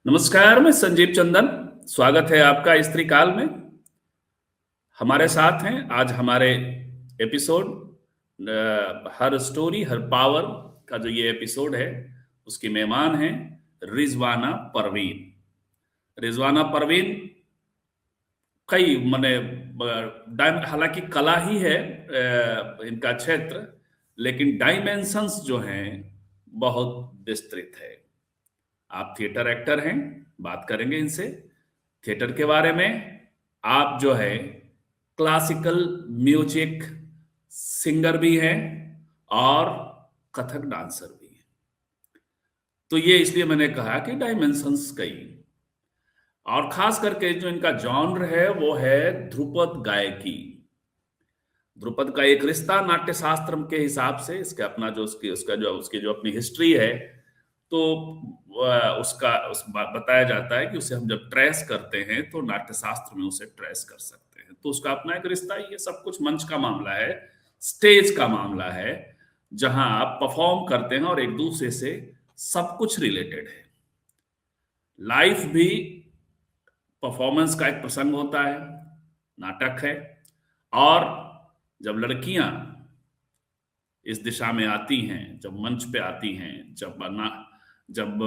नमस्कार, मैं संजीव चंदन। स्वागत है आपका स्त्री काल में। हमारे साथ हैं आज हमारे एपिसोड हर स्टोरी हर पावर का जो ये एपिसोड है उसकी मेहमान हैं रिजवाना परवीन। रिजवाना परवीन कई मने हालांकि कला ही है इनका क्षेत्र, लेकिन डायमेंशंस जो हैं बहुत विस्तृत है। आप थिएटर एक्टर हैं, बात करेंगे इनसे थिएटर के बारे में। आप जो है क्लासिकल म्यूजिक सिंगर भी हैं और कथक डांसर भी हैं। तो ये इसलिए मैंने कहा कि डायमेंशंस कई, और खास करके जो इनका जॉनर है वो है ध्रुपद गायकी। ध्रुपद का एक रिश्ता नाट्य शास्त्र के हिसाब से इसके अपना जो उसकी जो अपनी हिस्ट्री है, तो बताया जाता है कि उसे हम जब ट्रेस करते हैं तो नाट्य शास्त्र में उसे ट्रेस कर सकते हैं। तो उसका अपना एक रिश्ता, ये सब कुछ मंच का मामला है, स्टेज का मामला है, जहां आप परफॉर्म करते हैं और एक दूसरे से सब कुछ रिलेटेड है। लाइफ भी परफॉर्मेंस का एक प्रसंग होता है, नाटक है। और जब लड़कियां इस दिशा में आती हैं, जब मंच पे आती हैं, जब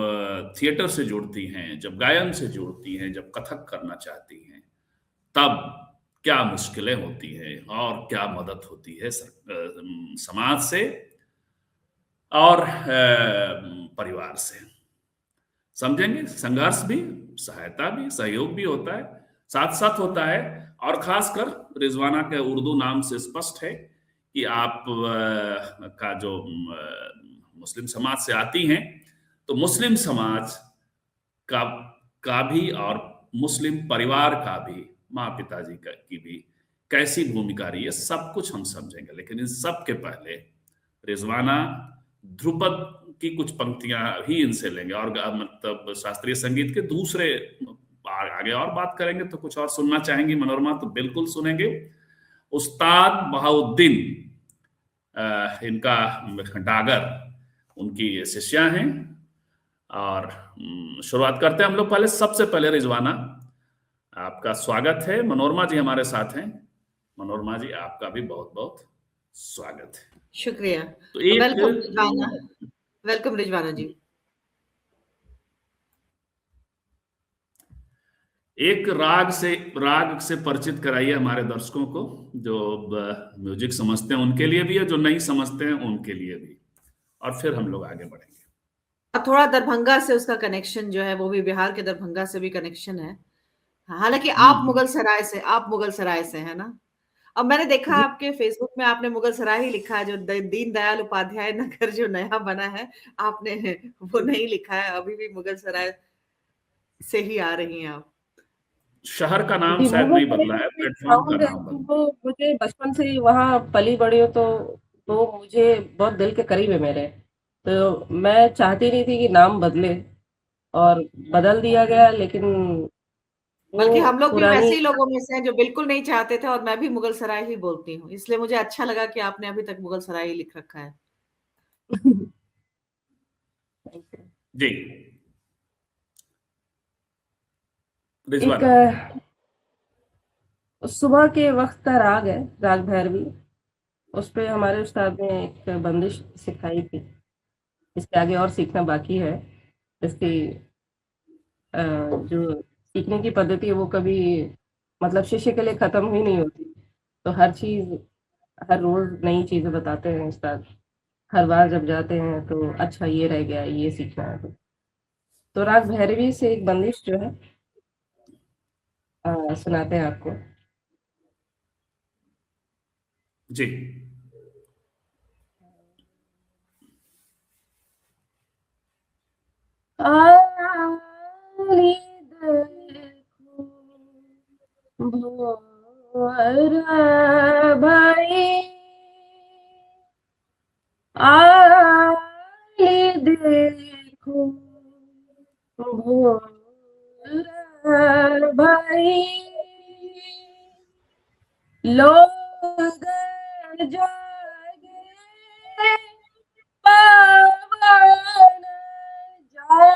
थिएटर से जुड़ती हैं, जब गायन से जुड़ती हैं, जब कथक करना चाहती हैं, तब क्या मुश्किलें होती हैं और क्या मदद होती है समाज से और परिवार से। समझेंगे, संघर्ष भी, सहायता भी, सहयोग भी होता है, साथ साथ होता है। और खासकर रिजवाना के उर्दू नाम से स्पष्ट है कि आप का जो मुस्लिम समाज से आती हैं, तो मुस्लिम समाज का भी और मुस्लिम परिवार का भी, माँ पिताजी की भी कैसी भूमिका रही है, सब कुछ हम समझेंगे। लेकिन इन सब के पहले रिजवाना ध्रुपद की कुछ पंक्तियां ही इनसे लेंगे, और मतलब शास्त्रीय संगीत के दूसरे आगे और बात करेंगे। तो कुछ और सुनना चाहेंगी मनोरमा तो बिल्कुल सुनेंगे। उस्ताद बहाउद्दीन इनका डागर, उनकी शिष्या हैं। और शुरुआत करते हैं हम लोग। सबसे पहले रिजवाना, आपका स्वागत है। मनोरमा जी हमारे साथ हैं। मनोरमा जी, आपका भी बहुत बहुत स्वागत है। शुक्रिया। तो एक वेलकम रिजवाना जी। एक राग से परिचित कराइए हमारे दर्शकों को, जो म्यूजिक समझते हैं उनके लिए भी है, जो नहीं समझते हैं उनके लिए भी, और फिर हम लोग आगे बढ़ेंगे। अब थोड़ा दरभंगा से उसका कनेक्शन जो है, वो भी बिहार के दरभंगा से भी कनेक्शन है। हालांकि आप मुगल सराय से है ना। अब मैंने देखा आपके फेसबुक में आपने मुगल सराय ही लिखा है, जो दीन दयाल उपाध्याय नगर जो नया बना है, आपने वो नहीं लिखा है। अभी भी मुगल सराय से ही आ रही हैं आप। शहर का नाम शायद नहीं बदला है, प्लेटफॉर्म का नाम बदला। तो मुझे बचपन से ही वहाँ पली बड़ी हो, तो मुझे बहुत दिल के करीब है मेरे। तो मैं चाहती नहीं थी कि नाम बदले, और बदल दिया गया। लेकिन बल्कि हम लोग भी पुरानी वैसे ही लोगों में से हैं जो बिल्कुल नहीं चाहते थे, और मैं भी मुगल सराय ही बोलती हूँ। इसलिए मुझे अच्छा लगा कि आपने अभी तक मुगल सराय ही लिख रखा है। जी एक सुबह के वक्त का राग है, राग भैरवी। उस पे हमारे उस्ताद ने एक बंदिश सिखाई थी। इसके आगे और सीखना बाकी है। इसकी जो सीखने की पद्धति है वो कभी मतलब शिष्य के लिए खत्म ही नहीं होती। तो हर चीज, हर रोज नई चीजें बताते हैं उस्ताद। हर बार जब जाते हैं तो अच्छा ये रह गया, ये सीखना है। तो राग भैरवी से एक बंदिश जो है सुनाते हैं आपको। जी आली देखो भोर भाई, आली देखो भोर भाई, लोग जागे पावन जाए,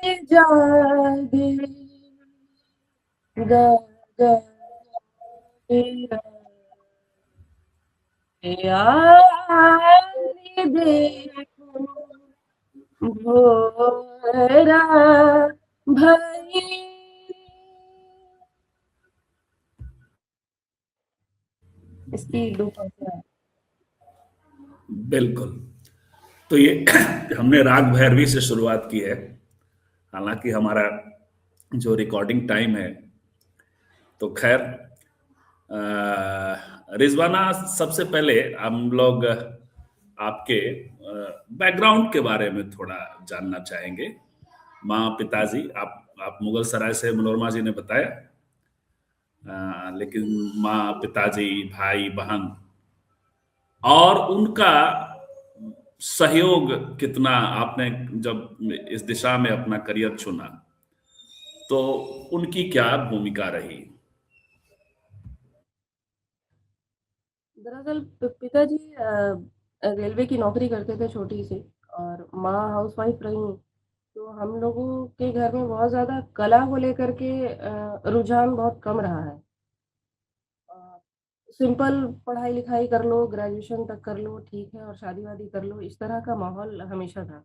जागे गा गा तेरा यारी देखो भोरा भाई। इसकी दो पंक्तियां हैं। बिल्कुल। तो ये हमने राग भैरवी से शुरुआत की है, हालांकि हमारा जो रिकॉर्डिंग टाइम है, तो खैर रिजवाना, सबसे पहले हम लोग आपके बैकग्राउंड के बारे में थोड़ा जानना चाहेंगे। माँ पिताजी, आप मुगल सराय से मनोरमा जी ने बताया, लेकिन माँ पिताजी, भाई बहन, और उनका सहयोग कितना, आपने जब इस दिशा में अपना करियर चुना तो उनकी क्या भूमिका रही? दरअसल पिताजी रेलवे की नौकरी करते थे छोटी सी, और माँ हाउसवाइफ रही। तो हम लोगों के घर में बहुत ज़्यादा कला को लेकर के रुझान बहुत कम रहा है। सिंपल पढ़ाई लिखाई कर लो, ग्रेजुएशन तक कर लो, ठीक है, और शादी वादी कर लो, इस तरह का माहौल हमेशा था।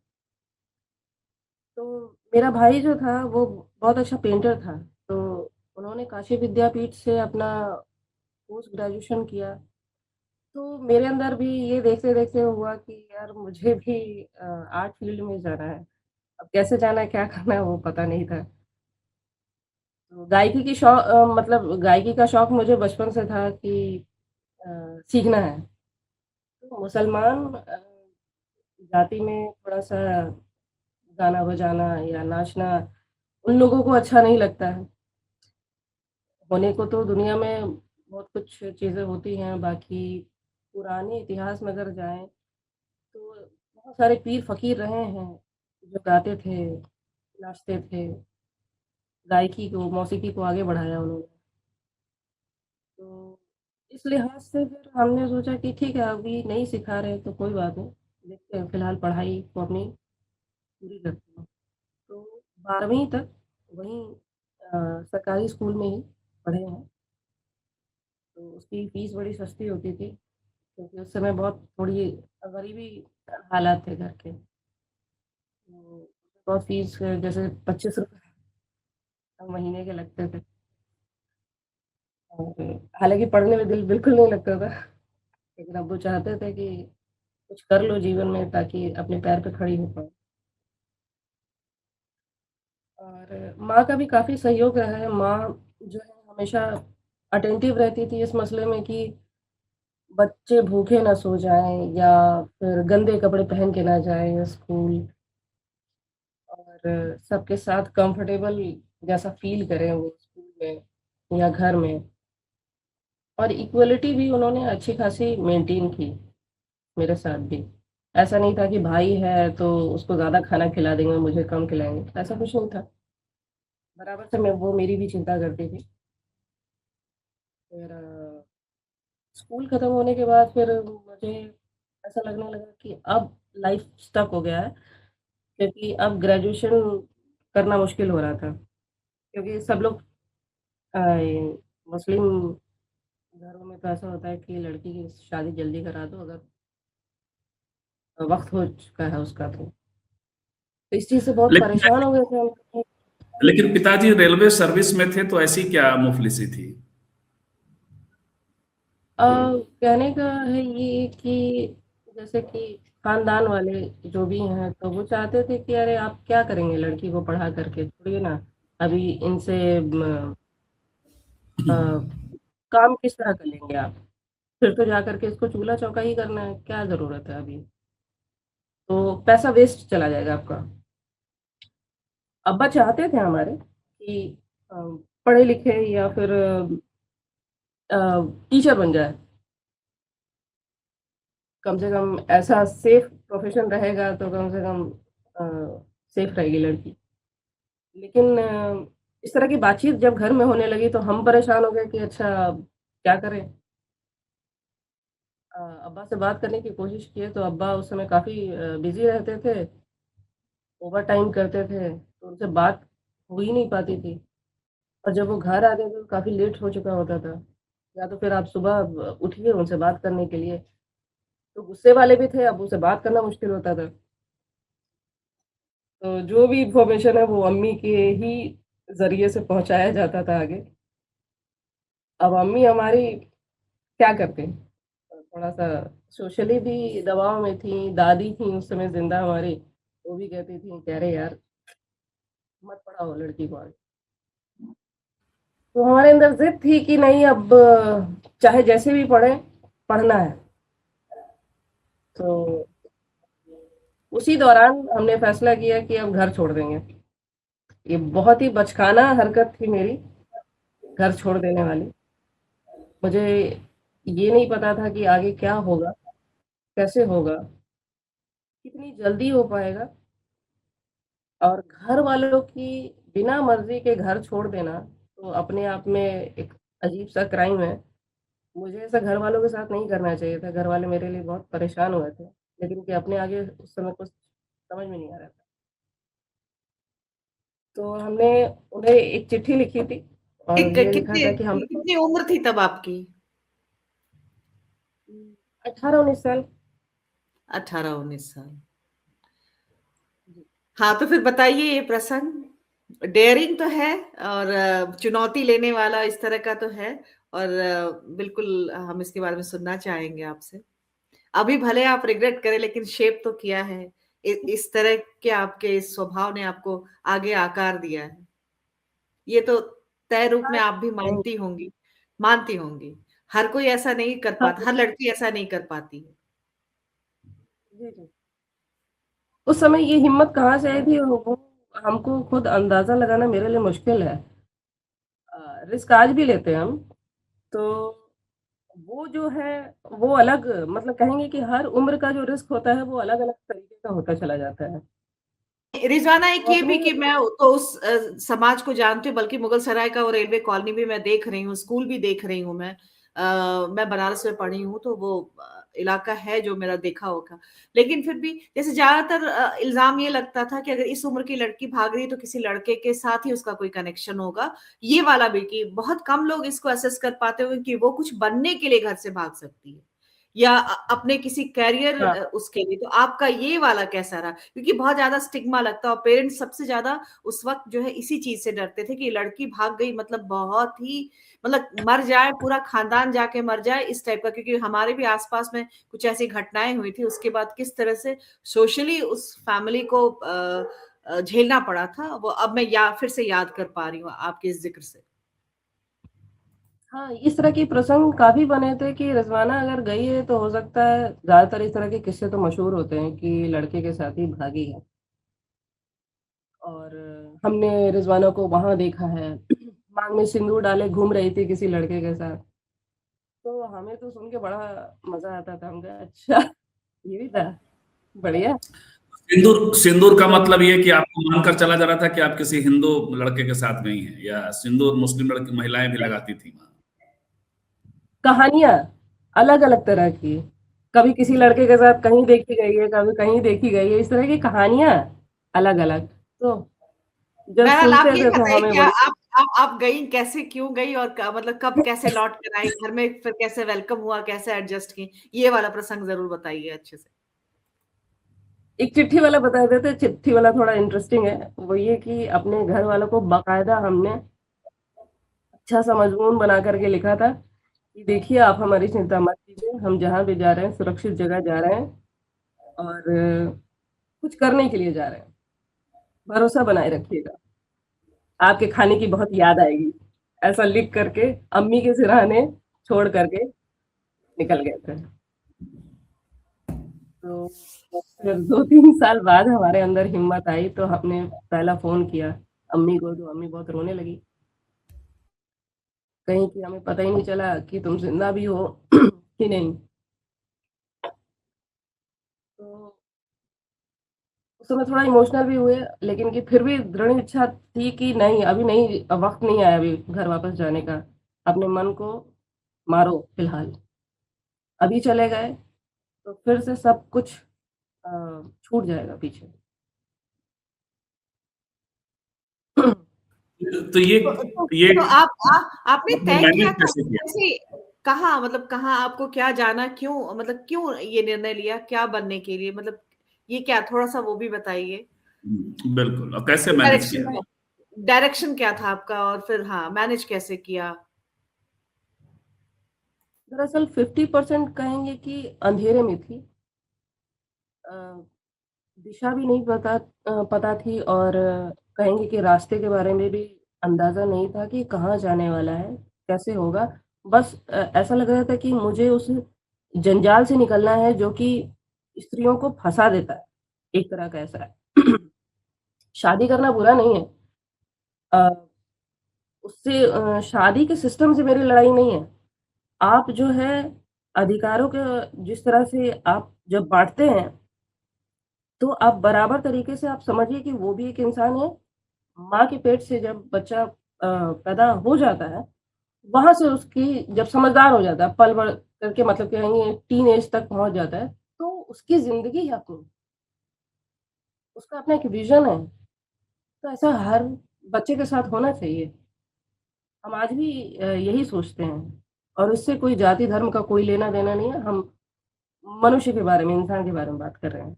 तो मेरा भाई जो था वो बहुत अच्छा पेंटर था, तो उन्होंने काशी विद्यापीठ से अपना पोस्ट ग्रेजुएशन किया। तो मेरे अंदर भी ये देखते-देखते हुआ कि यार मुझे भी आर्ट फील्ड में जाना है। अब कैसे जाना है, क्या करना है, वो पता नहीं था। तो मतलब गायकी का शौक मुझे बचपन से था कि अ, सीखना है। तो मुसलमान जाति में थोड़ा-सा गाना बजाना या नाचना उन लोगों को अच्छा नहीं लगता है। होने को तो दुनिया में बहुत कुछ चीज़ें होती हैं, बाकी पुराने इतिहास में अगर जाएँ तो बहुत सारे पीर फ़कीर रहे हैं, जो गाते थे, नाचते थे, गायकी को, मौसीकी को आगे बढ़ाया उन्होंने। तो इस लिहाज से फिर हमने सोचा कि ठीक है, अभी नहीं सिखा रहे तो कोई बात नहीं, देखते हैं, फिलहाल पढ़ाई को अपनी पूरी करते हैं। तो 12वीं तक वहीं सरकारी स्कूल में ही पढ़े हैं। तो उसकी फ़ीस बड़ी सस्ती होती थी, क्योंकि उस समय बहुत थोड़ी गरीबी हालात थे घर के। तो बहुत फ़ीस जैसे ₹25 महीने के लगते थे, और हालाँकि पढ़ने में दिल बिल्कुल नहीं लगता था, लेकिन अब वो चाहते थे कि कुछ कर लो जीवन में ताकि अपने पैर पे खड़ी हो पाओ। और माँ का भी काफ़ी सहयोग रहा है। माँ जो है हमेशा अटेंटिव रहती थी इस मसले में कि बच्चे भूखे ना सो जाएँ या फिर गंदे कपड़े पहन के ना जाएँ स्कूल, और सबके साथ कंफर्टेबल जैसा फ़ील करें वो स्कूल में या घर में। और इक्वलिटी भी उन्होंने अच्छी खासी मेंटेन की मेरे साथ भी। ऐसा नहीं था कि भाई है तो उसको ज़्यादा खाना खिला देंगे, मुझे कम खिलाएँगे, ऐसा कुछ नहीं था। बराबर से मैं वो मेरी भी चिंता करती थी। फिर स्कूल खत्म होने के बाद फिर मुझे ऐसा लगने लगा कि अब लाइफ स्टक हो गया है, क्योंकि अब ग्रेजुएशन करना मुश्किल हो रहा था, क्योंकि सब लोग मुस्लिम घरों में तो ऐसा होता है कि लड़की की शादी जल्दी करा दो अगर वक्त हो चुका है उसका। तो इस चीज़ से बहुत लेकिन परेशान हो गए थे हम। लेकिन पिताजी रेलवे सर्विस में थे, तो ऐसी क्या मुफलिसी थी? कहने का है ये कि जैसे कि खानदान वाले जो भी हैं तो वो चाहते थे कि अरे आप क्या करेंगे लड़की को पढ़ा करके, थोड़ी ना अभी इनसे अ, काम किस तरह कर लेंगे आप, फिर तो जा करके इसको चूल्हा चौका ही करना है, क्या ज़रूरत है अभी, तो पैसा वेस्ट चला जाएगा आपका। अब्बा चाहते थे हमारे कि अ, पढ़े लिखे या फिर टीचर बन जाए, कम से कम ऐसा सेफ प्रोफ़ेशन रहेगा तो कम से कम सेफ रहेगी लड़की। लेकिन इस तरह की बातचीत जब घर में होने लगी तो हम परेशान हो गए कि अच्छा क्या करें? अब्बा से बात करने की कोशिश किए तो अब्बा उस समय काफ़ी बिज़ी रहते थे। ओवर टाइम करते थे, तो उनसे बात हो ही नहीं पाती थी। और जब वो घर आते थे तो काफ़ी लेट हो चुका होता था, या तो फिर आप सुबह उठिए उनसे बात करने के लिए, तो गुस्से वाले भी थे, अब उनसे बात करना मुश्किल होता था। तो जो भी इन्फॉर्मेशन है वो अम्मी के ही ज़रिए से पहुँचाया जाता था आगे। अब अम्मी हमारी क्या करते हैं, थोड़ा-सा सोशली भी दबाव में थीं, दादी थीं उस समय ज़िंदा हमारी, वो भी कहती थीं कि अरे यार! मत पढ़ाओ लड़की को आगे। तो हमारे अंदर ज़िद थी कि नहीं, अब चाहे जैसे भी पढ़ें, पढ़ना है। तो उसी दौरान हमने फैसला किया कि अब घर छोड़ देंगे। ये बहुत ही बचकाना हरकत थी मेरी, घर छोड़ देने वाली। मुझे ये नहीं पता था कि आगे क्या होगा, कैसे होगा, कितनी जल्दी हो पाएगा, और घर वालों की बिना मर्ज़ी के घर छोड़ देना, तो अपने आप में एक अजीब-सा क्राइम है। मुझे ऐसा घर वालों के साथ नहीं करना चाहिए था, घर वाले मेरे लिए बहुत परेशान हुए थे, लेकिन कि अपने आगे उस समय कुछ समझ में नहीं आ रहा था। तो हमने उन्हें एक चिट्ठी लिखी थी और एक ये लिखा कितने था कि हम कितनी उम्र थी तब आपकी? 18-19 साल। 18-19 साल। जी। हाँ, तो फिर बताइए ये प्रसंग डेयरिंग तो है और चुनौती लेने वाला इस तरह का तो है, और बिल्कुल हम इसके बारे में सुनना चाहेंगे आपसे। अभी भले आप रिग्रेट करें लेकिन शेप तो किया है। इस तरह के आपके इस स्वभाव ने आपको आगे आकार दिया है। ये तो तय रूप में हाँ, आप भी नहीं, मानती होंगी। हर कोई ऐसा नहीं कर हाँ, पाता, हर लड़की ऐसा नहीं कर पाती है। जी, जी। उस समय ये हिम्मत कहाँ से आई थी वो हमको खुद अंदाज़ा लगाना मेरे लिए मुश्किल है। रिस्क आज भी लेते हैं हम, तो वो जो है वो अलग, मतलब कहेंगे कि हर उम्र का जो रिस्क होता है वो अलग-अलग तरीके का होता चला जाता है। रिज़वाना, एक तो ये भी अपने कि मैं तो उस समाज को जानती हूँ, बल्कि मुगल सराय का वो रेलवे कॉलोनी भी मैं देख रही हूँ, स्कूल भी देख रही हूँ मैं। मैं बनारस में पढ़ी हूँ, तो वो इलाका है जो मेरा देखा होगा। लेकिन फिर भी जैसे ज़्यादातर इल्ज़ाम ये लगता था कि अगर इस उम्र की लड़की भाग रही है तो किसी लड़के के साथ ही उसका कोई कनेक्शन होगा। ये वाला भी कि बहुत कम लोग इसको असेस कर पाते होंगे कि वो कुछ बनने के लिए घर से भाग सकती है, या अपने किसी करियर हाँ, उसके लिए। तो आपका ये वाला कैसा रहा? क्योंकि बहुत ज़्यादा स्टिग्मा लगता है और पेरेंट्स सबसे ज़्यादा उस वक़्त जो है इसी चीज़ से डरते थे कि लड़की भाग गई मतलब बहुत ही, मतलब मर जाए, पूरा खानदान जाके मर जाए, इस टाइप का। क्योंकि हमारे भी आस-पास में कुछ ऐसी घटनाएँ हुई थी, उसके बाद किस तरह से सोशली उस फैमिली को झेलना पड़ा था, वो अब मैं फिर से याद कर पा रही हूँ आपके इस ज़िक्र से। हाँ, इस तरह के प्रसंग काफ़ी बने थे कि रिज़वाना अगर गई है तो हो सकता है, ज़्यादातर इस तरह के किस्से तो मशहूर होते हैं कि लड़के के साथ ही भागी है। और हमने रिज़वाना को वहाँ देखा है, माँग में सिंदूर डाले घूम रही थी किसी लड़के के साथ। तो हमें तो सुन के बड़ा मज़ा आता था, हम कहा अच्छा ये भी था, बढ़िया। सिंदूर सिंदूर का तो मतलब ये कि आपको मानकर चला जा रहा था कि आप किसी हिंदू लड़के के साथ गई हैं, या सिंदूर मुस्लिम लड़की महिलाएं भी लगाती थी वहां? कहानियाँ अलग-अलग तरह की, कभी किसी लड़के के साथ कहीं देखी गई है, कभी कहीं देखी गई है, इस तरह की कहानियाँ अलग-अलग। तो जब बहरहाल आप सुनते ये थे तो बताइए हमें कि बड़ी आप गईं, कैसे, क्यों गईं और मतलब कब कैसे लौट कर आई? घर में फिर कैसे वेलकम हुआ, कैसे एडजस्ट की? ये वाला प्रसंग ज़रूर बताइए अच्छे से। एक चिट्ठी वाला बता देते, चिट्ठी वाला थोड़ा इंटरेस्टिंग है। वो ये कि अपने घर वालों को बाकायदा हमने अच्छा-सा मज़मून बना कर के लिखा था कि देखिए आप हमारी चिंता मत कीजिए, हम जहाँ भी जा रहे हैं सुरक्षित जगह जा रहे हैं और कुछ करने के लिए जा रहे हैं। भरोसा बनाए रखिएगा। आपके खाने की बहुत याद आएगी। ऐसा लिख कर के अम्मी के सिरहाने छोड़ कर के निकल गए थे। तो फिर 2-3 साल बाद हमारे अंदर हिम्मत आई तो हमने पहला फ़ोन किया अम्मी को, तो अम्मी बहुत रोने लगी। कहीं कि हमें पता ही नहीं चला कि तुम ज़िंदा भी हो कि नहीं। तो उस समय थोड़ा इमोशनल भी हुए, लेकिन कि फिर भी दृढ़ इच्छा थी कि नहीं, अभी नहीं, वक़्त नहीं आया अभी घर वापस जाने का। अपने मन को मारो फिलहाल। अभी चले गए तो फिर से सब कुछ अ, छूट जाएगा पीछे। तो ये तो आपने तय मैंने किया था कैसे किया? कैसे, कहाँ, मतलब कहाँ आपको क्या जाना, क्यों, मतलब क्यों ये निर्णय लिया, क्या बनने के लिए, मतलब ये क्या, थोड़ा सा वो भी बताइए। बिल्कुल। और कैसे मैनेज डायरेक्शन किया? डायरेक्शन क्या था आपका, और फिर हाँ मैनेज कैसे किया। दरअसल 50% कहेंगे कि अंधेरे में थी। अ, दिशा भी नहीं पता थी, और कहेंगे कि रास्ते के बारे में भी अंदाज़ा नहीं था कि कहाँ जाने वाला है, कैसे होगा। बस ऐसा लग रहा था कि मुझे उस जंजाल से निकलना है जो कि स्त्रियों को फँसा देता है, एक तरह का ऐसा है। शादी करना बुरा नहीं है। अ, उससे शादी के सिस्टम से मेरी लड़ाई नहीं है। आप जो है अधिकारों के जिस तरह से आप जब बाँटते हैं, तो आप बराबर तरीके से आप समझिए कि वो भी एक इंसान है। माँ के पेट से जब बच्चा पैदा हो जाता है, वहाँ से उसकी जब समझदार हो जाता है, पल-बढ़ करके मतलब कहेंगे टीन एज तक पहुँच जाता है, तो उसकी ज़िंदगी है अपनी, उसका अपना एक विज़न है। तो ऐसा हर बच्चे के साथ होना चाहिए। हम आज भी यही सोचते हैं, और इससे कोई जाति धर्म का कोई लेना-देना नहीं है। हम मनुष्य के बारे में, इंसान के बारे में बात कर रहे हैं।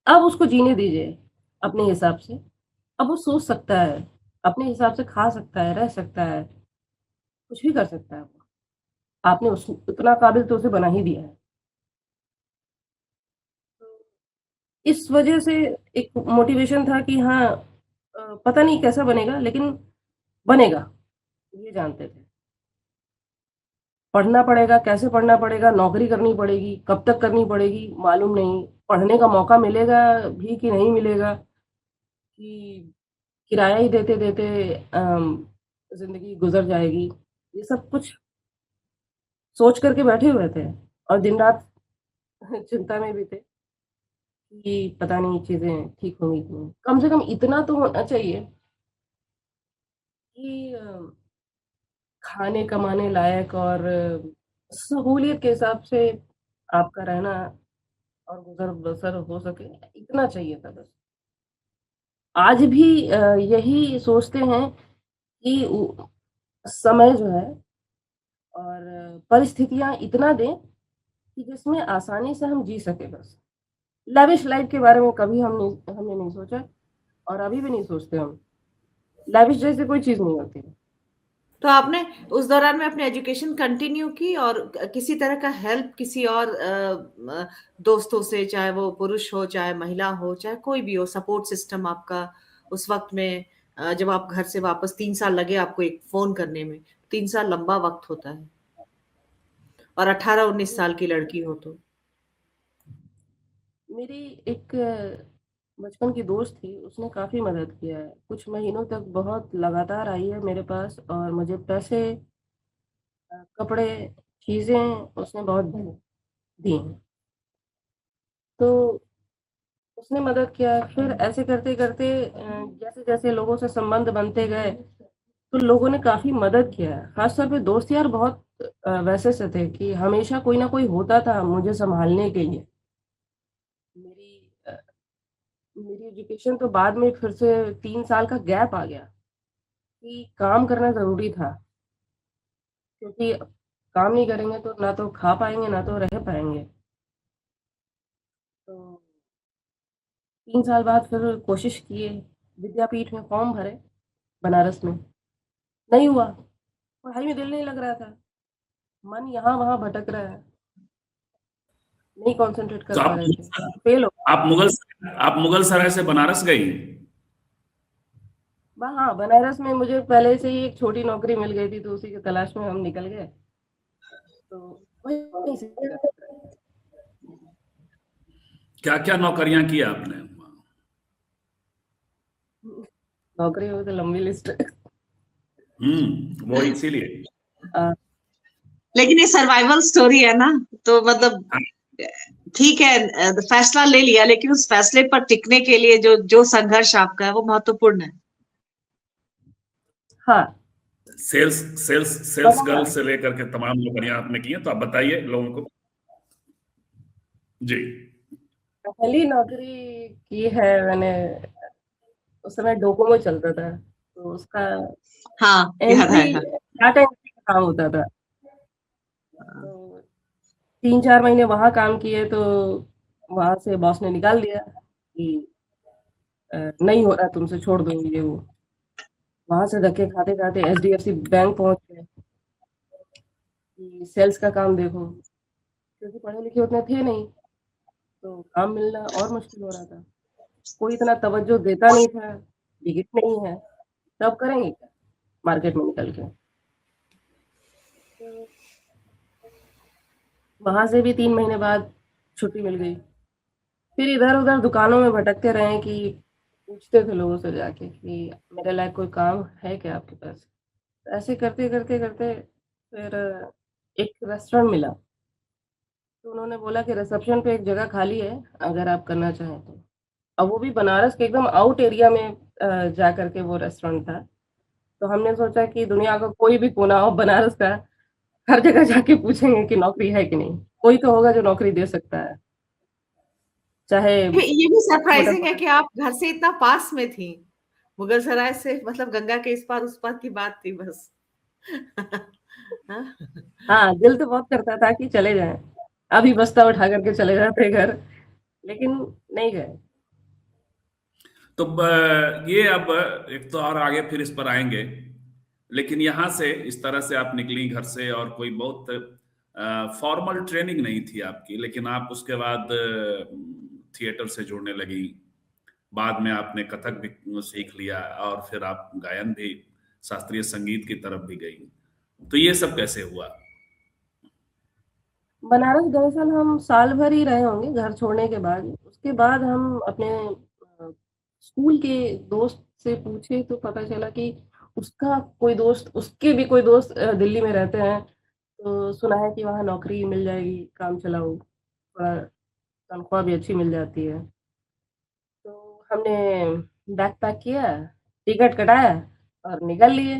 अब उसको जीने दीजिए अपने हिसाब से। अब वो सोच सकता है, अपने हिसाब से खा सकता है, रह सकता है, कुछ भी कर सकता है वो। आपने उस उतना काबिल तो उसे बना ही दिया है। इस वजह से एक मोटिवेशन था कि हाँ, पता नहीं कैसा बनेगा, लेकिन बनेगा, ये जानते थे। पढ़ना पड़ेगा, कैसे पढ़ना पड़ेगा, नौकरी करनी पड़ेगी, कब तक करनी पड़ेगी मालूम नहीं, पढ़ने का मौका मिलेगा भी कि नहीं मिलेगा, कि किराया ही देते-देते ज़िंदगी गुज़र जाएगी। ये सब कुछ सोच कर के बैठे हुए थे, और दिन-रात चिंता में भी थे कि पता नहीं चीज़ें ठीक होंगी कि नहीं। कम से कम इतना तो होना चाहिए कि खाने कमाने लायक और सहूलियत के हिसाब से आपका रहना और गुज़र-बसर हो सके, इतना चाहिए था बस। आज भी यही सोचते हैं कि समय जो है और परिस्थितियाँ इतना दें कि जिसमें आसानी से हम जी सकें बस। लैविश लाइफ़ के बारे में कभी हमने नहीं सोचा, और अभी भी नहीं सोचते हम। लैविश जैसी कोई चीज़ नहीं होती है। तो आपने उस दौरान में अपनी एजुकेशन कंटिन्यू की, और किसी तरह का हेल्प किसी और दोस्तों से, चाहे वो पुरुष हो, चाहे महिला हो, चाहे कोई भी हो, सपोर्ट सिस्टम आपका उस वक्त में, जब आप घर से वापस 3 साल लगे आपको एक फोन करने में, 3 साल लंबा वक्त होता है, और 18-19 साल की लड़की हो तो। मेरी एक बचपन की दोस्त थी, उसने काफ़ी मदद किया है। कुछ महीनों तक बहुत लगातार आई है मेरे पास, और मुझे पैसे, कपड़े, चीज़ें उसने बहुत दी हैं। तो उसने मदद किया है। फिर ऐसे करते-करते जैसे-जैसे लोगों से संबंध बनते गए, तो लोगों ने काफ़ी मदद किया है। ख़ास तौर पे दोस्त यार बहुत वैसे से थे कि हमेशा कोई ना कोई होता था मुझे सँभालने के लिए। मेरी अ, मेरी एजुकेशन तो बाद में फिर से 3 साल का गैप आ गया कि काम करना ज़रूरी था, क्योंकि काम नहीं करेंगे तो ना तो खा पाएँगे, ना तो रह पाएँगे। तो 3 साल बाद फिर कोशिश किए, विद्यापीठ में फ़ॉर्म भरे बनारस में, नहीं हुआ। पढ़ाई में दिल नहीं लग रहा था, मन यहाँ-वहाँ भटक रहा है, नहीं कॉन्सन्ट्रेट कर तो पा रहे थे, फेल हो आप मुगल आप मुगल सराय से बनारस गई? हाँ, बनारस में मुझे पहले से ही एक छोटी नौकरी मिल गई थी, तो उसी की तलाश में हम निकल गए, तो वहीं से कर रहे हैं। क्या-क्या नौकरियां की आपने? नौकरी हो तो लंबी लिस्ट है। वो इसीलिए। अ, लेकिन ये सर्वाइवल स्टोरी है ना, तो मतलब हाँ, ठीक है, फैसला ले लिया, लेकिन उस फैसले पर टिकने के लिए जो जो संघर्ष आपका है वो महत्वपूर्ण है। हाँ, सेल्स सेल्स सेल्स बना गर्ल से लेकर के तमाम नौकरियां आपने की हैं, तो आप बताइए लोगों को। जी। पहली नौकरी की है मैंने उस समय डोकोमो चलता था, तो उसका हाँ, याद एंट्री आया। डाटा एंट्री का काम होता था। तो 3-4 महीने वहाँ काम किए, तो वहाँ से बॉस ने निकाल दिया कि नहीं हो रहा तुमसे, छोड़ दो ये वो। वहाँ से धक्के खाते-खाते एचडीएफसी बैंक पहुँच गए कि सेल्स का काम देखो, क्योंकि पढ़े-लिखे उतने थे नहीं, तो काम मिलना और मुश्किल हो रहा था। कोई इतना तवज्जो देता नहीं था, डिग्री नहीं है, तब करेंगे क्या मार्केट में निकल के? तो वहाँ से भी 3 महीने बाद छुट्टी मिल गई। फिर इधर-उधर दुकानों में भटकते रहे कि पूछते थे लोगों से जाके कि मेरे लायक कोई काम है क्या आपके पास? ऐसे करते फिर एक रेस्टोरेंट मिला। तो उन्होंने बोला कि रिसेप्शन पे एक जगह खाली है, अगर आप करना चाहें तो। अब वो भी बनारस के एकदम आउट एरिया में जा कर के वो रेस्टोरेंट था। तो हमने सोचा कि दुनिया का कोई भी कोना हो बनारस का, हर जगह जाके पूछेंगे कि नौकरी है कि नहीं? कोई तो होगा जो नौकरी दे सकता है, चाहे ये भी सरप्राइजिंग है छोटा-मोटा। कि आप घर से इतना पास में थी। मुगल सराय से मतलब गंगा के इस पार उस पार की बात थी बस। हाँ? हाँ, दिल तो बहुत करता था कि चले जाएँ, अभी बस्ता उठा कर के चले जाते घर, लेकिन नहीं गए। तो ये अब एक तो और आगे फिर इस पर आएंगे, लेकिन यहाँ से इस तरह से आप निकली घर से और कोई बहुत फॉर्मल ट्रेनिंग नहीं थी आपकी, लेकिन आप उसके बाद थिएटर से जुड़ने लगी। बाद में आपने कथक भी सीख लिया और फिर आप गायन भी, शास्त्रीय संगीत की तरफ भी गई। तो ये सब कैसे हुआ? बनारस दरअसल हम साल भर ही रहे होंगे घर छोड़ने के बाद। उसके बाद हम अपने स्कूल के दोस्त से पूछे तो पता चला कि उसके भी कोई दोस्त दिल्ली में रहते हैं, तो सुना है कि वहाँ नौकरी मिल जाएगी, काम चलाऊ, थोड़ा तनख्वाह भी अच्छी मिल जाती है। तो हमने बैग पैक किया, टिकट कटाया और निकल लिए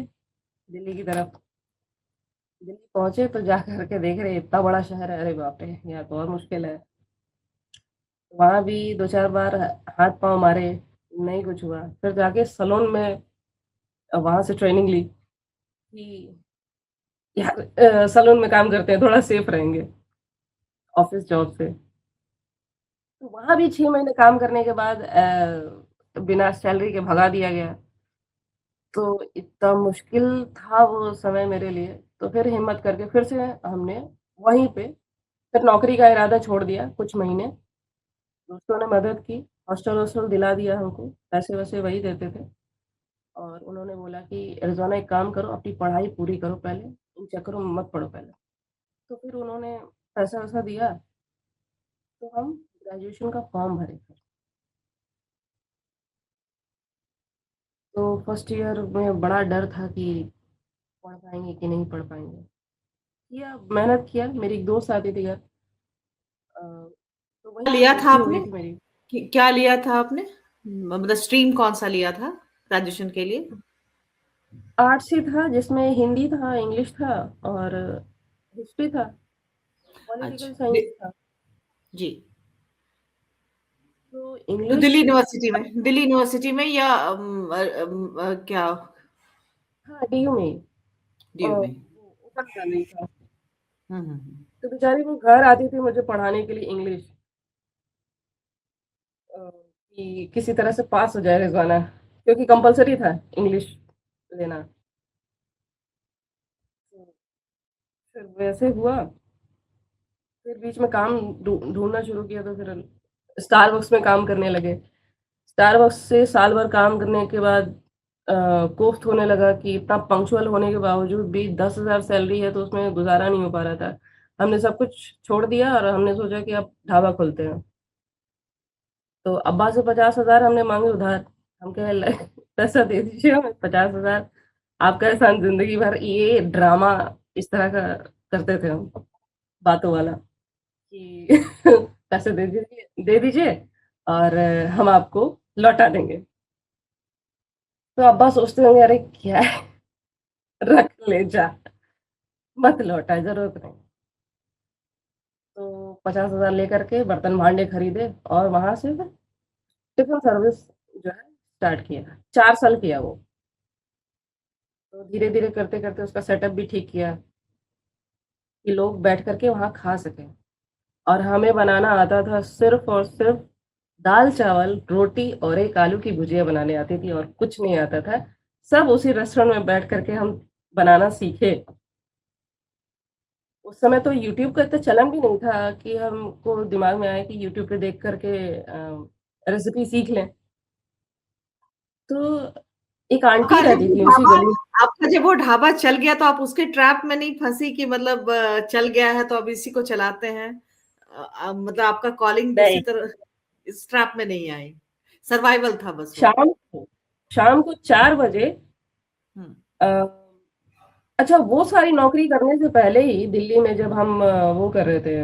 दिल्ली की तरफ। दिल्ली पहुँचे तो जा कर के देख रहे इतना बड़ा शहर है, अरे बाप रे! यहाँ तो और मुश्किल है। वहाँ भी 2-4 बार हाथ-पाँव मारे, नहीं कुछ हुआ। फिर जाके सैलून में वहाँ से ट्रेनिंग ली कि यार सैलून में काम करते हैं, थोड़ा सेफ रहेंगे ऑफ़िस जॉब से। तो वहाँ भी 6 महीने काम करने के बाद बिना सैलरी के भगा दिया गया। तो इतना मुश्किल था वो समय मेरे लिए, तो फिर हिम्मत करके फिर से हमने वहीं पे फिर नौकरी का इरादा छोड़ दिया कुछ महीने। दोस्तों ने मदद की, हॉस्टल-वॉस्टल दिला दिया हमको, पैसे-वैसे वही देते थे और उन्होंने बोला कि रिज़वाना एक काम करो, अपनी पढ़ाई पूरी करो पहले, इन चक्करों में मत पड़ो पहले। तो फिर उन्होंने पैसा-वैसा दिया, तो हम ग्रेजुएशन का फॉर्म भरे थे। तो फर्स्ट ईयर में बड़ा डर था कि पढ़ पाएँगे कि नहीं पढ़ पाएँगे। किया, मेहनत किया, मेरी एक दोस्त आती थी घर, तो वहीं से लिया था दोस्ती हो गई आपने? थी मेरी। क्या लिया था आपने? मतलब स्ट्रीम कौन सा लिया था ग्रेजुएशन के लिए? आर्ट्स ही था जिसमें हिंदी था, इंग्लिश था और हिस्ट्री था, अच्छा, पॉलिटिकल साइंस था। जी। तो तो इंग्लिश दिल्ली यूनिवर्सिटी में या क्या हाँ, डीयू में ही डीयू में? ओपन नहीं था। हम्म। तो बेचारी वो घर आती थी मुझे पढ़ाने के लिए इंग्लिश, कि किसी तरह से पास हो जाए रिज़वाना, क्योंकि कंपल्सरी था इंग्लिश लेना। तो फिर वैसे हुआ, फिर बीच में काम ढूँढना शुरू किया तो फिर स्टारबक्स में काम करने लगे। स्टारबक्स से साल भर काम करने के बाद कोफ्त होने लगा कि इतना पंक्चुअल होने के बावजूद भी 10,000 सैलरी है तो उसमें गुज़ारा नहीं हो पा रहा था। हमने सब कुछ छोड़ दिया और हमने सोचा कि अब ढाबा खोलते हैं। तो अब्बा से 50,000 हमने माँगे उधार। हम कहे ल पैसा दे दीजिए हमें 50,000, आपका एहसान ज़िंदगी भर, ये ड्रामा इस तरह का करते थे हम, बातों वाला कि पैसे दे दीजिए और हम आपको लौटा देंगे। तो अब्बा सोचते होंगे अरे क्या है, रख ले जा, मत लौटा, ज़रूरत नहीं। तो 50,000 लेकर के बर्तन भांडे खरीदे और वहाँ से फिर टिफ़िन सर्विस जो है स्टार्ट किया, 4 साल किया वो। तो धीरे-धीरे करते-करते उसका सेटअप भी ठीक किया कि लोग बैठ कर के वहाँ खा सकें। और हमें बनाना आता था सिर्फ़ और सिर्फ़ दाल-चावल, रोटी और एक आलू की भुजिया बनाने आती थी और कुछ नहीं आता था। सब उसी रेस्टोरेंट में बैठ कर के हम बनाना सीखे। उस समय तो यूट्यूब का इतना चलन भी नहीं था कि हमको दिमाग में आए कि यूट्यूब पे देख कर के रेसिपी सीख लें। तो एक आंटी आपका जब रहती वो थी उसी ढाबा गली। आपका जब वो ढाबा चल गया तो आप उसके ट्रैप में नहीं फंसी कि मतलब चल गया है तो अब इसी को चलाते हैं? मतलब आपका कॉलिंग दूसरी नहीं, तरह इस ट्रैप में नहीं आई, सर्वाइवल था बस वो। शाम को शाम को 4 बजे हम्म। अ, अच्छा वो सारी नौकरी करने से पहले ही दिल्ली में जब हम वो कर रहे थे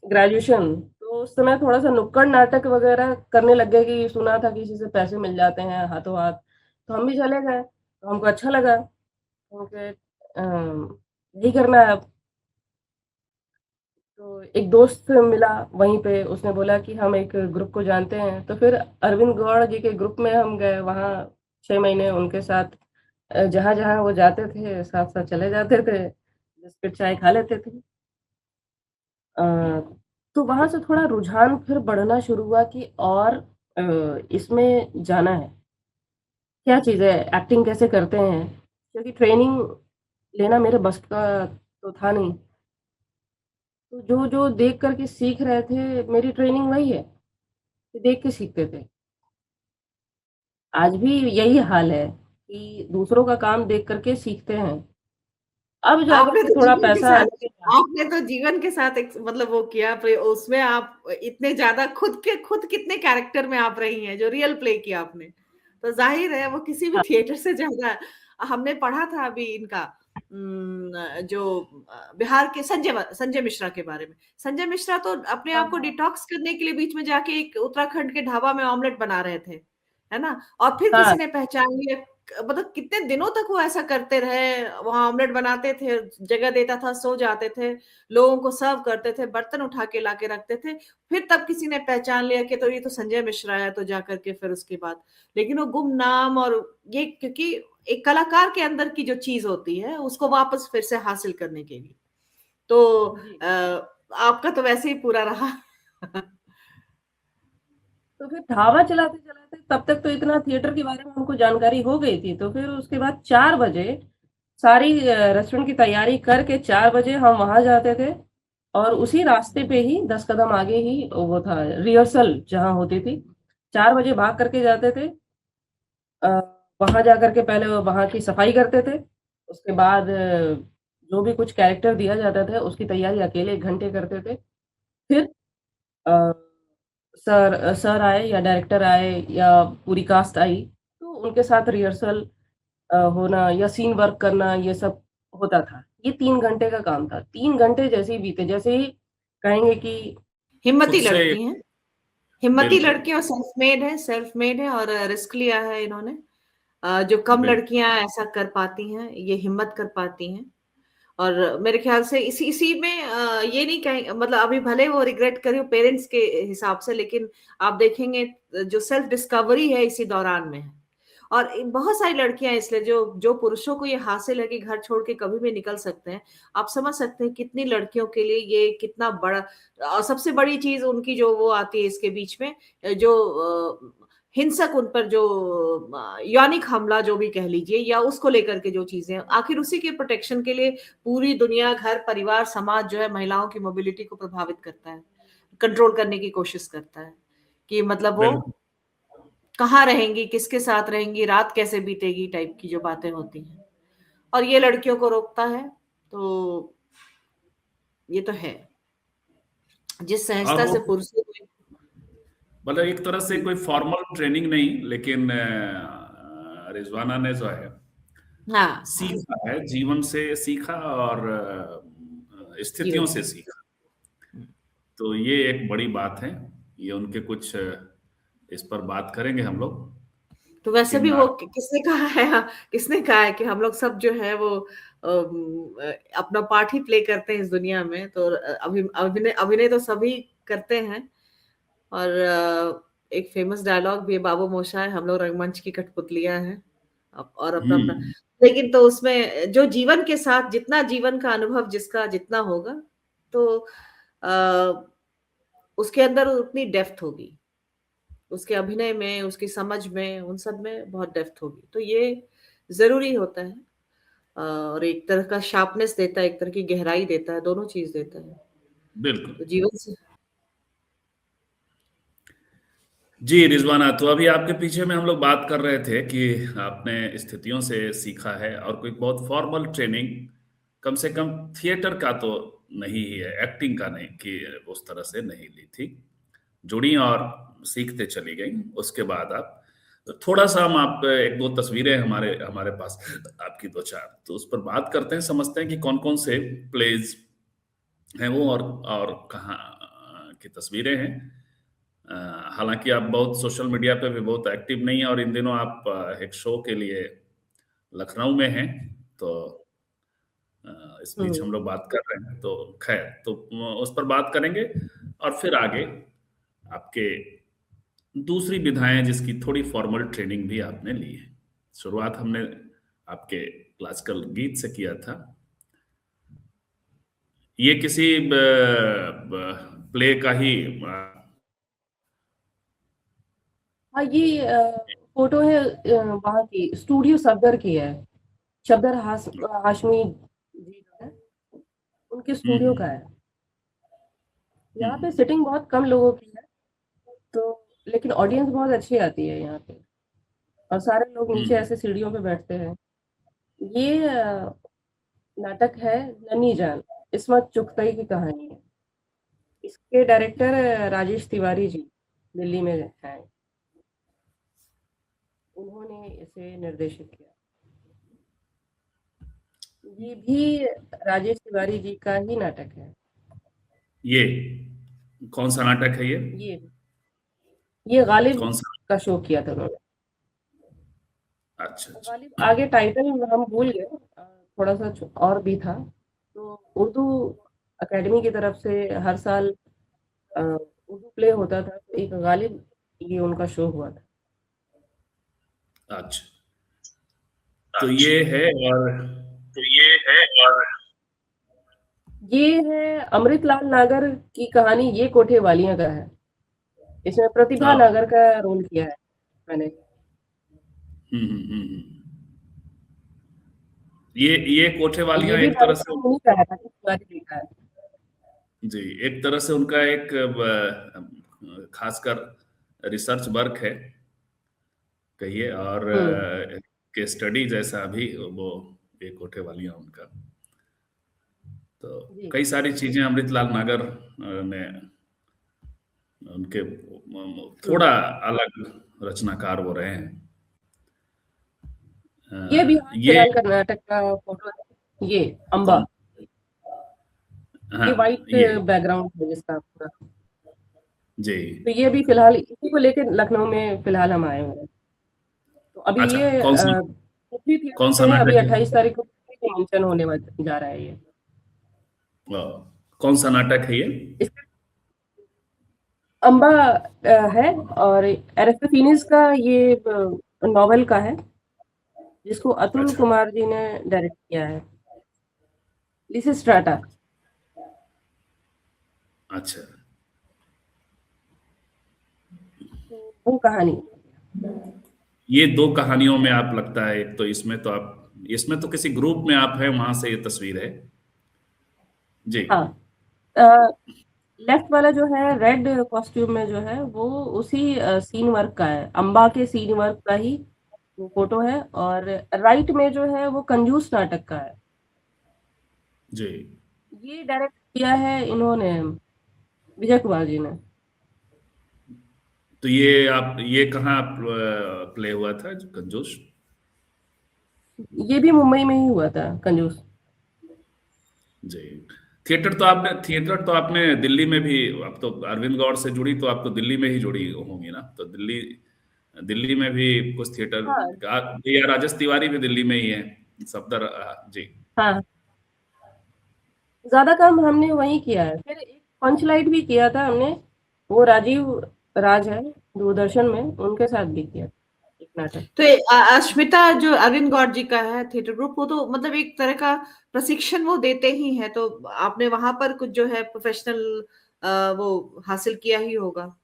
ग्रेजुएशन, तो उस समय थोड़ा-सा नुक्कड़ नाटक वगैरह करने लग गए कि सुना था किसी से पैसे मिल जाते हैं हाथों हाथ, तो हम भी चले गए, तो हमको अच्छा लगा। हम कहे यही करना है अब। तो एक दोस्त मिला वहीं पे, उसने बोला कि हम एक ग्रुप को जानते हैं, तो फिर अरविंद गौड़ जी के ग्रुप में हम गए, वहाँ 6 महीने उनके साथ जहाँ-जहाँ वो जाते थे, साथ-साथ चले जाते थे, बिस्किट चाय खा लेते थे। अ, तो वहाँ से थोड़ा रुझान फिर बढ़ना शुरू हुआ कि और इसमें जाना है। क्या चीज़ है, एक्टिंग कैसे करते हैं? क्योंकि ट्रेनिंग लेना मेरे बस का तो था नहीं। तो जो-जो देख कर के सीख रहे थे, मेरी ट्रेनिंग वही है कि देख के सीखते थे। आज भी यही हाल है कि दूसरों का काम देख कर के सीखते हैं। अब जाकर आपने के तो थोड़ा जीवन के पैसा साथ आने के बाद आपने तो जीवन के साथ एक मतलब वो किया उसमें आप इतने ज्यादा खुद कितने कैरेक्टर में आप रही हैं जो रियल प्ले किया आपने, तो जाहिर है वो किसी भी हाँ, थिएटर से ज्यादा। हमने पढ़ा था अभी इनका जो बिहार के संजय मिश्रा के बारे में। संजय मिश्रा तो अपने हाँ, आप को हाँ। डिटॉक्स करने के लिए बीच में जाके एक उत्तराखंड के ढाबा में ऑमलेट बना रहे थे, है ना? और फिर हाँ, किसी ने पहचान लिया, मतलब कितने दिनों तक वो ऐसा करते रहे, वहां ऑमलेट बनाते थे, जगह देता था, सो जाते थे, लोगों को सर्व करते थे, बर्तन उठा के लाके रखते थे। फिर तब किसी ने पहचान लिया कि तो ये तो संजय मिश्रा है, तो जाकर के फिर उसके बाद, लेकिन वो गुमनाम और ये, क्योंकि एक कलाकार के अंदर की जो चीज होती है उसको वापस फिर से हासिल करने के लिए, तो जी। आपका तो वैसे ही पूरा रहा। तो फिर ढाबा चलाते-चलाते तब तक तो इतना थिएटर के बारे में हमको जानकारी हो गई थी, तो फिर उसके बाद 4 बजे सारी रेस्टोरेंट की तैयारी करके 4 बजे हम वहाँ जाते थे और उसी रास्ते पे ही 10 कदम आगे ही वो था रिहर्सल जहाँ होती थी। 4 बजे भाग करके जाते थे। अ, वहाँ जा कर के पहले वहाँ की सफाई करते थे, उसके बाद जो भी कुछ कैरेक्टर दिया जाता था उसकी तैयारी अकेले 1 घंटे करते थे। फिर अ सर आए या डायरेक्टर आए या पूरी कास्ट आई, तो उनके साथ रिहर्सल होना या सीन वर्क करना ये सब होता था। ये 3 घंटे का काम था। 3 घंटे जैसे ही बीते, जैसे ही कहेंगे कि खुद हिम्मती से। लड़की हैं, हिम्मती बिल्कुल। लड़की और सेल्फ मेड है और रिस्क लिया है इन्होंने। जो कम बिल्कुल। लड़कियां ऐसा कर पाती हैं, ये हिम्मत कर पाती हैं। और मेरे ख्याल से इसी इसी में ये नहीं कहें, मतलब अभी भले वो रिग्रेट करी हो पेरेंट्स के हिसाब से, लेकिन आप देखेंगे जो सेल्फ डिस्कवरी है इसी दौरान में है। और बहुत सारी लड़कियां इसलिए जो जो पुरुषों को ये हासिल है कि घर छोड़ के कभी भी निकल सकते हैं, आप समझ सकते हैं कितनी लड़कियों के लिए ये कितना बड़ा। और सबसे बड़ी चीज उनकी जो वो आती है इसके बीच में, जो हिंसक उन पर जो यौनिक हमला जो भी कह लीजिए, या उसको लेकर के जो चीजें, आखिर उसी के प्रोटेक्शन के लिए पूरी दुनिया, घर परिवार समाज जो है महिलाओं की मोबिलिटी को प्रभावित करता है, कंट्रोल करने की कोशिश करता है कि मतलब वो बिल्कुल। कहाँ रहेंगी, किसके साथ रहेंगी, रात कैसे बीतेगी टाइप की जो बातें होती हैं, और ये लड़कियों को रोकता है। तो ये तो है, जिस और सहजता वो से पुरुषों को। मतलब एक तरह से जी। कोई फॉर्मल ट्रेनिंग नहीं, लेकिन रिजवाना ने जो है हाँ, हाँ। सीखा है, जीवन से सीखा और स्थितियों जीवन से से। सीखा। तो ये एक बड़ी बात है। ये उनके कुछ इस पर बात करेंगे हम लोग। तो वैसे भी लेकिन वो किसने कहा है, हाँ, किसने कहा है कि हम लोग सब जो है वो अपना पार्ट ही प्ले करते हैं इस दुनिया में, तो अभिनय अभिनय तो सभी करते हैं। और एक फेमस डायलॉग भी है, बाबू मोशाय हम लोग रंगमंच की कठपुतलियां हैं और अपना अपना, लेकिन तो उसमें जो जीवन के साथ जितना जीवन का अनुभव जिसका जितना होगा, तो उसके अंदर उतनी डेप्थ होगी, उसके अभिनय में, उसकी समझ में, उन सब में बहुत डेप्थ होगी। तो ये जरूरी होता है, और एक तरह का शार्पनेस देता है, एक तरह की गहराई देता है, दोनों चीज देता है। बिल्कुल तो जीवन से जी रिजवाना, तो अभी आपके पीछे में हम लोग बात कर रहे थे कि आपने स्थितियों से सीखा है और कोई बहुत फॉर्मल ट्रेनिंग कम से कम थिएटर का तो नहीं ही है, एक्टिंग का नहीं, कि उस तरह से नहीं ली थी, जुड़ी और सीखते चली गई। उसके बाद आप तो थोड़ा सा हम आप एक दो तस्वीरें हमारे हमारे पास आपकी दो चार, तो उस पर बात करते हैं, समझते हैं कि कौन कौन से प्लेज हैं वो और कहाँ की तस्वीरें हैं। हालांकि आप बहुत सोशल मीडिया पे भी बहुत एक्टिव नहीं है, और इन दिनों आप एक शो के लिए लखनऊ में हैं, तो इस बीच हम लोग बात कर रहे हैं, तो खैर तो उस पर बात करेंगे। और फिर आगे आपके दूसरी विधाएं जिसकी थोड़ी फॉर्मल ट्रेनिंग भी आपने ली है। शुरुआत हमने आपके क्लासिकल गीत से किया था। ये किसी प्ले का ही हाँ, ये फोटो है वहाँ की, स्टूडियो सफदर की है। सफदर हाशमी जी जो है, उनके स्टूडियो का है। यहाँ पे सिटिंग बहुत कम लोगों की है, तो लेकिन ऑडियंस बहुत अच्छी आती है यहाँ पे, और सारे लोग नीचे ऐसे सीढ़ियों पे बैठते हैं। ये नाटक है नन्ही जान, इस्मत चुगताई की कहानी है। इसके डायरेक्टर राजेश तिवारी जी दिल्ली में हैं, उन्होंने इसे निर्देशित किया। ये भी राजेश तिवारी जी का ही नाटक है। ये कौन सा नाटक है ये गालिब कौन सा? का शो किया था उन्होंने। अच्छा गालिब आगे टाइटल हम भूल गए, थोड़ा सा और भी था। तो उर्दू अकेडमी की तरफ से हर साल उर्दू प्ले होता था, तो एक गालिब ये उनका शो हुआ था। अच्छा, तो ये है। और ये है अमृतलाल नागर की कहानी, ये कोठे वालियां का है। इसमें प्रतिभा हाँ। नागर का रोल किया है मैंने। ये कोठे ये वालियां भी एक तरह से, डायरेक्टर नहीं का है, राजेश तिवारी जी का है। जी एक तरह से उनका एक खासकर रिसर्च वर्क है कहिए, और के स्टडी जैसा भी वो एक कोठे वालियां उनका। तो जी कई सारी चीजें अमृतलाल नागर ने उनके थोड़ा अलग रचनाकार वो रहे हैं। ये बिहार ये फिलहाल कर्नाटक का फोटो है। ये अम्बा, कौन? हाँ, ये वाइट ये बैकग्राउंड है जिसका पूरा। जी। तो ये भी फिलहाल इसी को लेकर लखनऊ में फिलहाल हम आए हुए हैं। तो अभी अच्छा, ये पृथ्वी कौन थिएटर सा में अभी नाटक है? 28 तारीख को मंचन होने जा रहा है ये। कौन सा नाटक है ये? इसका अम्बा है, और एरिस्टोफेनीज का ये नॉवेल का है, जिसको अतुल अच्छा कुमार जी ने डायरेक्ट किया है। लिसिस्ट्राटा, अच्छा, वो कहानी। ये दो कहानियों में आप लगता है, एक तो इसमें तो किसी ग्रुप में आप हैं, वहां से ये तस्वीर है जी। हाँ, लेफ्ट वाला जो है रेड कॉस्ट्यूम में जो है, वो उसी सीन वर्क का है, अम्बा के सीन वर्क का ही वो फोटो है। और राइट में जो है वो कंजूस नाटक का है। जी, ये डायरेक्ट किया है इन्होंने, विजय कुमार जी ने। तो ये कहाँ प्ले हुआ था जो कंजूस? ये भी मुंबई में ही हुआ था, कंजूस। जी। थिएटर तो आपने दिल्ली में भी, अब तो अरविंद गौड़ से जुड़ी तो आप तो दिल्ली में ही जुड़ी होंगी ना, तो दिल्ली दिल्ली में भी कुछ थिएटर, हाँ या राजेश तिवारी भी दिल्ली में ही है, सफदर जी। हाँ, ज्यादा काम हमने वहीं किया है। फिर एक पंच लाइट भी किया था हमने, वो राजीव राज है, दूरदर्शन में उनके साथ भी किया एक नाटक। तो अश्मिता जो अरविंद गौड़ जी का है थिएटर ग्रुप, वो तो मतलब एक तरह का प्रशिक्षण वो देते ही है, तो आपने वहां पर कुछ जो है प्रोफेशनल वो हासिल किया ही होगा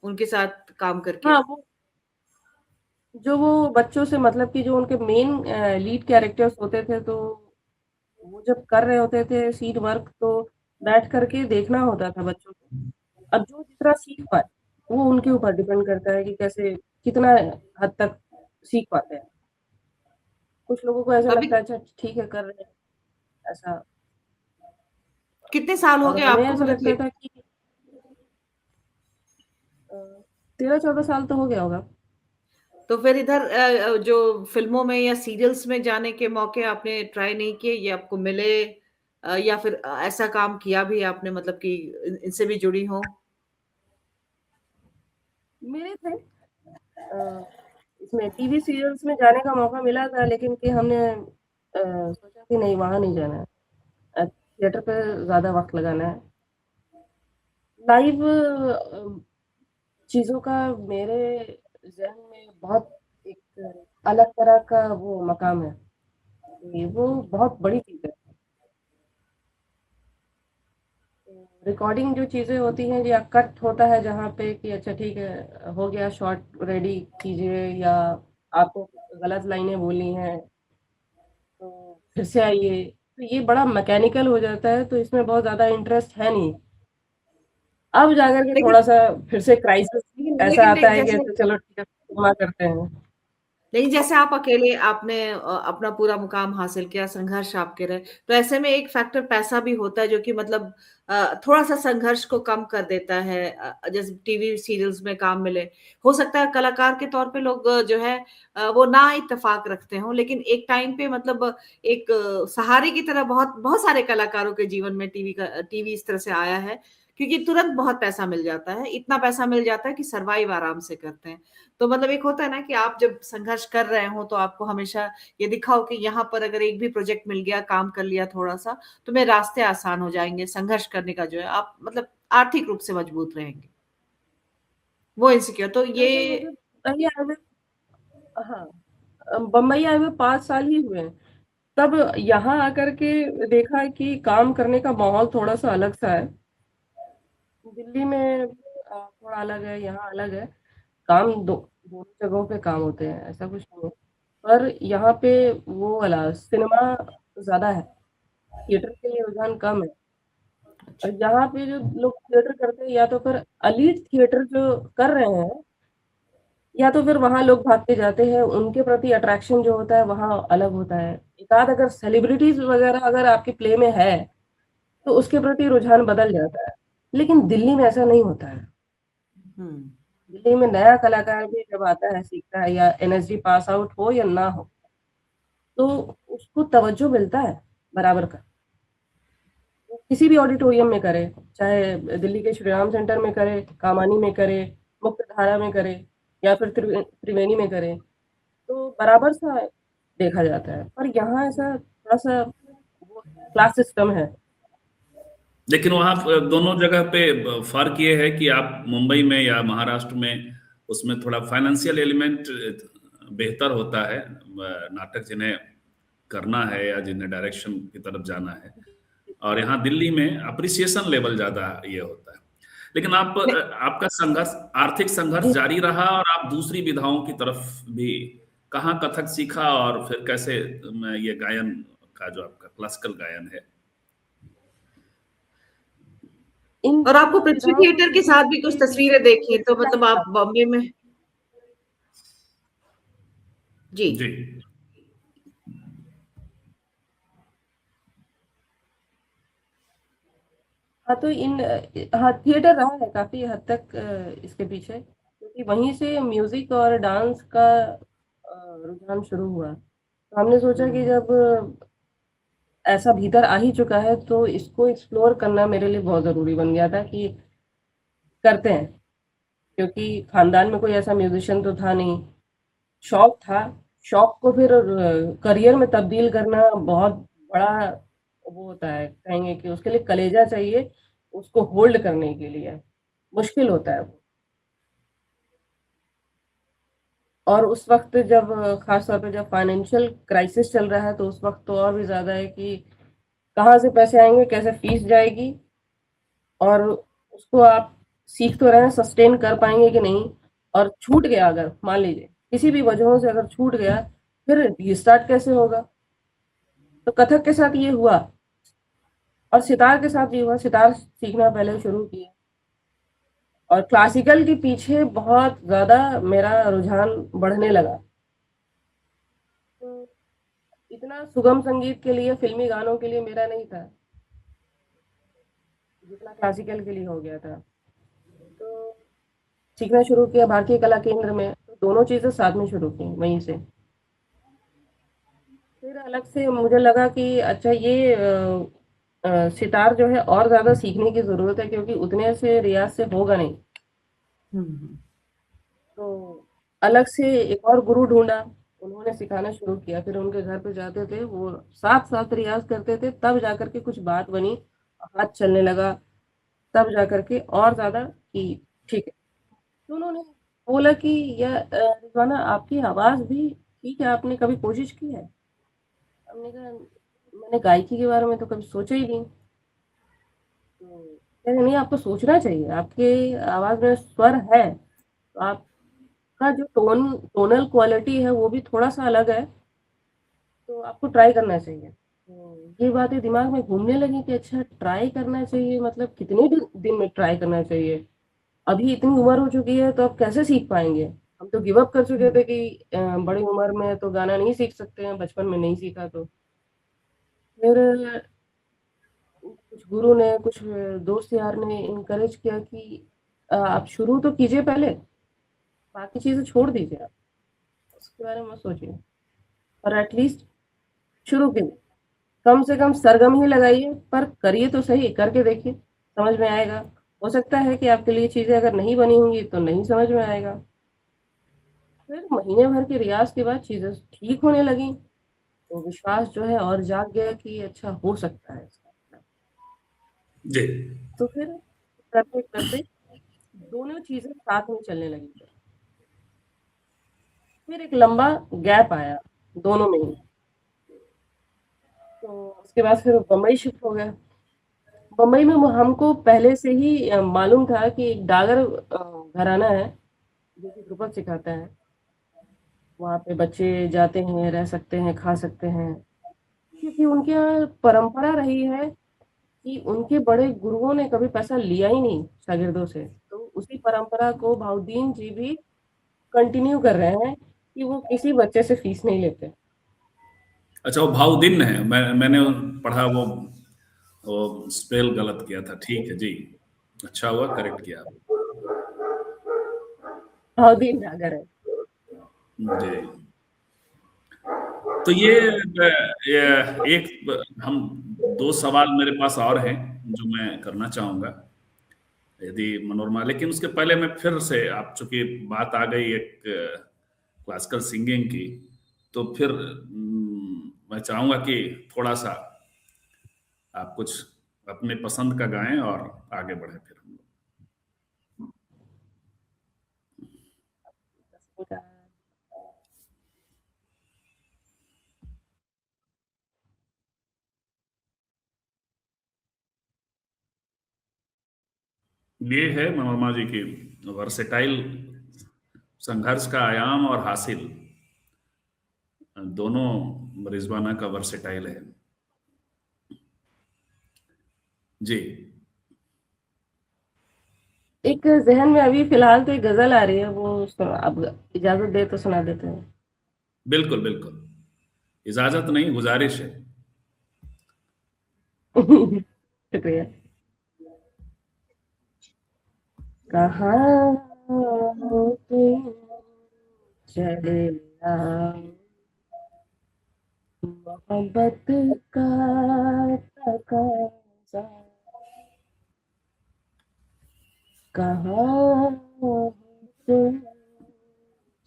उनके साथ काम करके। हाँ, वो बच्चों से मतलब कि जो उनके मेन लीड कैरेक्टर्स होते थे, तो वो जब कर रहे होते थे सीन वर्क, तो बैठ करके देखना होता था बच्चों को। अब जो जितना सीख पाए वो उनके ऊपर डिपेंड करता है कि कैसे कितना हद तक सीख पाते हैं। कुछ लोगों को ऐसा अभी लगता है अच्छा ठीक है कर रहे हैं ऐसा, कितने साल हो और गए हमें आपको ऐसा मतलब लगता था कि 13-14 साल तो हो गया होगा। तो फिर इधर जो फिल्मों में या सीरियल्स में जाने के मौके आपने ट्राई नहीं किए, ये आपको मिले या फिर ऐसा काम किया भी आपने, मतलब कि इनसे भी जुड़ी हो? मेरे थे इसमें टीवी सीरियल्स में जाने का मौका मिला था, लेकिन कि हमने सोचा कि नहीं वहाँ नहीं जाना है, थिएटर पे ज़्यादा वक्त लगाना है। लाइव चीज़ों का मेरे ज़हन में बहुत एक अलग तरह का वो मकाम है, कि वो बहुत बड़ी चीज़ है। रिकॉर्डिंग जो चीज़ें होती हैं या कट होता है जहाँ पे कि अच्छा ठीक है हो गया शॉट रेडी कीजिए, या आपको गलत लाइनें बोली हैं तो फिर से आइए, तो ये बड़ा मैकेनिकल हो जाता है, तो इसमें बहुत ज़्यादा इंटरेस्ट है नहीं। अब जाकर के लेकिन थोड़ा-सा फिर से क्राइसिस ऐसा लेकिन आता है कि जैसे अच्छा चलो ठीक है सिनेमा करते हैं। नहीं, जैसे आप अकेले आपने अपना पूरा मुकाम हासिल किया, संघर्ष आपके रहे, तो ऐसे में एक फैक्टर पैसा भी होता है जो कि मतलब थोड़ा-सा संघर्ष को कम कर देता है। जैसे टीवी सीरियल्स में काम मिले, हो सकता है कलाकार के तौर पे लोग जो है वो ना इत्तेफ़ाक रखते हों, लेकिन एक टाइम पे मतलब एक सहारे की तरह बहुत बहुत सारे कलाकारों के जीवन में टीवी इस तरह से आया है, क्योंकि तुरंत बहुत पैसा मिल जाता है, इतना पैसा मिल जाता है कि सर्वाइव आराम से करते हैं। तो मतलब एक होता है ना कि आप जब संघर्ष कर रहे हो तो आपको हमेशा ये दिखाओ कि यहाँ पर अगर एक भी प्रोजेक्ट मिल गया, काम कर लिया थोड़ा-सा, तो मेरे रास्ते आसान हो जाएँगे, संघर्ष करने का जो है आप मतलब आर्थिक रूप से मजबूत रहेंगे। वो इनसिक्योर तो ये दरअसल मुझे बम्बई आए हुए हाँ, बम्बई आए हुए 5 साल ही हुए हैं। तब यहाँ आकर के देखा कि काम करने का माहौल थोड़ा-सा अलग-सा है। दिल्ली में थोड़ा अलग है, यहाँ अलग है। काम दोनों जगहों पे काम होते हैं, ऐसा कुछ नहीं है। पर यहाँ पे वो वाला सिनेमा ज़्यादा है, थिएटर के लिए रुझान कम है। और यहाँ पे जो लोग थिएटर करते हैं या तो फिर एलीट थिएटर जो कर रहे हैं, या तो फिर वहाँ लोग भाग के जाते हैं, उनके प्रति अट्रैक्शन जो होता है वहाँ अलग होता है। एक-आध अगर सेलिब्रिटीज़ वगैरह अगर आपके प्ले में है, तो उसके प्रति रुझान बदल जाता है। लेकिन दिल्ली में ऐसा नहीं होता है। हुँ। दिल्ली में नया कलाकार भी जब आता है, सीखता है, या एनएसडी पास आउट हो या ना हो, तो उसको तवज्जो मिलता है बराबर का। वो किसी भी ऑडिटोरियम में करे, चाहे दिल्ली के श्रीराम सेंटर में करे, कामानी में करे, मुक्तधारा में करे, या फिर त्रिवेणी में करे, तो बराबर सा देखा जाता है। पर यहाँ ऐसा थोड़ा-सा वो क्लास सिस्टम है। लेकिन वहाँ दोनों जगह पे फर्क ये है कि आप मुंबई में या महाराष्ट्र में उसमें थोड़ा फाइनेंशियल एलिमेंट बेहतर होता है, नाटक जिन्हें करना है या जिन्हें डायरेक्शन की तरफ जाना है, और यहाँ दिल्ली में अप्रिसिएशन लेवल ज्यादा ये होता है। लेकिन नहीं, आपका संघर्ष, आर्थिक संघर्ष जी, जारी रहा और आप दूसरी विधाओं की तरफ भी, कहाँ कथक सीखा और फिर कैसे ये गायन का जो आपका क्लासिकल गायन है? इन और आपको दोनों पृथ्वी विधाओं को थिएटर के सीखने साथ भी कुछ के तस्वीरें पीछे देखी, तो मतलब सच्चाई आप था। बॉम्बे में जी। जी। हाँ, तो हाँ, थिएटर रहा है काफ़ी हद तक इसके पीछे, क्योंकि वहीं से म्यूज़िक और डांस का रुझान शुरू हुआ। तो हमने सोचा कि हम्म। जब ऐसा भीतर आ ही चुका है, तो इसको एक्सप्लोर करना मेरे लिए बहुत ज़रूरी बन गया था कि करते हैं। क्योंकि खानदान में कोई ऐसा म्यूज़िशियन तो था नहीं, शौक था। शौक को फिर करियर में तब्दील करना बहुत बड़ा वो होता है, कहेंगे कि उसके लिए कलेजा चाहिए, उसको होल्ड करने के लिए। मुश्किल होता है वो। और उस वक्त जब खास तौर पे जब फाइनेंशियल क्राइसिस चल रहा है तो उस वक्त तो और भी ज़्यादा है कि कहाँ से पैसे आएंगे, कैसे फीस जाएगी, और उसको आप सीख तो रहे हैं, सस्टेन कर पाएंगे कि नहीं। और छूट गया, अगर मान लीजिए किसी भी वजहों से अगर छूट गया, फिर रिस्टार्ट कैसे होगा। तो कथक के साथ ये हुआ, और सितार के साथ भी हुआ। सितार सीखना पहले शुरू किया, और क्लासिकल के पीछे बहुत ज़्यादा मेरा रुझान बढ़ने लगा। तो इतना सुगम संगीत के लिए, फिल्मी गानों के लिए मेरा नहीं था जितना क्लासिकल के लिए हो गया था। तो सीखना शुरू किया भारतीय कला केंद्र में, तो दोनों चीज़ें साथ में शुरू की वहीं से। फिर अलग से मुझे लगा कि अच्छा ये सितार जो है और ज़्यादा सीखने की ज़रूरत है, क्योंकि उतने से रियाज से होगा नहीं। तो अलग से एक और गुरु ढूंढा, उन्होंने सिखाना शुरू किया। फिर उनके घर पे जाते थे, वो साथ साथ रियाज करते थे, तब जाकर के कुछ बात बनी, हाथ चलने लगा, तब जाकर के और ज़्यादा कि ठीक है। तो उन्होंने बोला कि या रिजवाना, आपकी आवाज़ भी ठीक है, आपने कभी कोशिश की है? हमने कहा मैंने गायकी के बारे में तो कभी सोचा ही नहीं। तो कह रहे नहीं, आपको सोचना चाहिए, आपके आवाज़ में स्वर है, तो आपका जो टोनल क्वालिटी है वो भी थोड़ा सा अलग है, तो आपको ट्राई करना चाहिए। तो ये बातें दिमाग में घूमने लगी कि अच्छा ट्राई करना चाहिए, मतलब कितने दिन में ट्राई करना चाहिए? अभी इतनी उम्र हो चुकी है तो अब कैसे सीख पाएंगे? हम तो गिव अप कर चुके थे कि बड़ी उम्र में तो गाना नहीं सीख सकते हैं, बचपन में नहीं सीखा तो। फिर कुछ गुरु ने, कुछ दोस्त यार ने इनकरेज किया कि आप शुरू तो कीजिए पहले, बाकी चीज़ें छोड़ दीजिए, आप उसके बारे में मत सोचिए, और एटलीस्ट शुरू कीजिए। कम से कम सरगम ही लगाइए, पर करिए तो सही, करके देखिए, समझ में आएगा। हो सकता है कि आपके लिए चीज़ें अगर नहीं बनी होंगी तो नहीं समझ में आएगा। फिर महीने भर के रियाज के बाद चीज़ें ठीक होने लगी, तो विश्वास जो है और जाग गया कि अच्छा हो सकता है इसका। जी। तो फिर करते करते दोनों चीज़ें साथ में चलने लगी। फिर एक लंबा गैप आया दोनों में ही, तो उसके बाद फिर बम्बई शिफ्ट हो गया। बम्बई में हमको पहले से ही मालूम था कि एक डागर घराना है जो कि ध्रुपद सिखाता है। वहाँ पे बच्चे जाते हैं, रह सकते हैं, खा सकते हैं, क्योंकि उनके यहाँ परंपरा रही है कि उनके बड़े गुरुओं ने कभी पैसा लिया ही नहीं शागिर्दों से। तो उसी परंपरा को भाउद्दीन जी भी कंटिन्यू कर रहे हैं कि वो किसी बच्चे से फीस नहीं लेते। अच्छा, वो भाउदीन है, मैंने पढ़ा, वो स्पेल गलत किया था, ठीक है जी। अच्छा हुआ करेक्ट किया आप। भाउद्दीन डागर है। जी। तो ये एक हम दो सवाल मेरे पास और हैं जो मैं करना चाहूंगा, यदि मनोरमा, लेकिन उसके पहले मैं फिर से, आप चूंकि बात आ गई एक क्लासिकल सिंगिंग की, तो फिर मैं चाहूंगा कि थोड़ा सा आप कुछ अपने पसंद का गाएं और आगे बढ़े फिर हम लोग। ये है मनोरमा जी की वर्सेटाइल, संघर्ष का आयाम और हासिल दोनों रिजवाना का वर्सेटाइल है। जी। एक जहन में अभी फिलहाल तो एक गजल आ रही है, वो अब इजाजत दे तो सुना देते हैं। बिल्कुल बिल्कुल, इजाजत नहीं, गुजारिश है। शुक्रिया। कहाँ हो तुम चले आओ, मोहब्बत का तकाज़ा, कहाँ हो तुम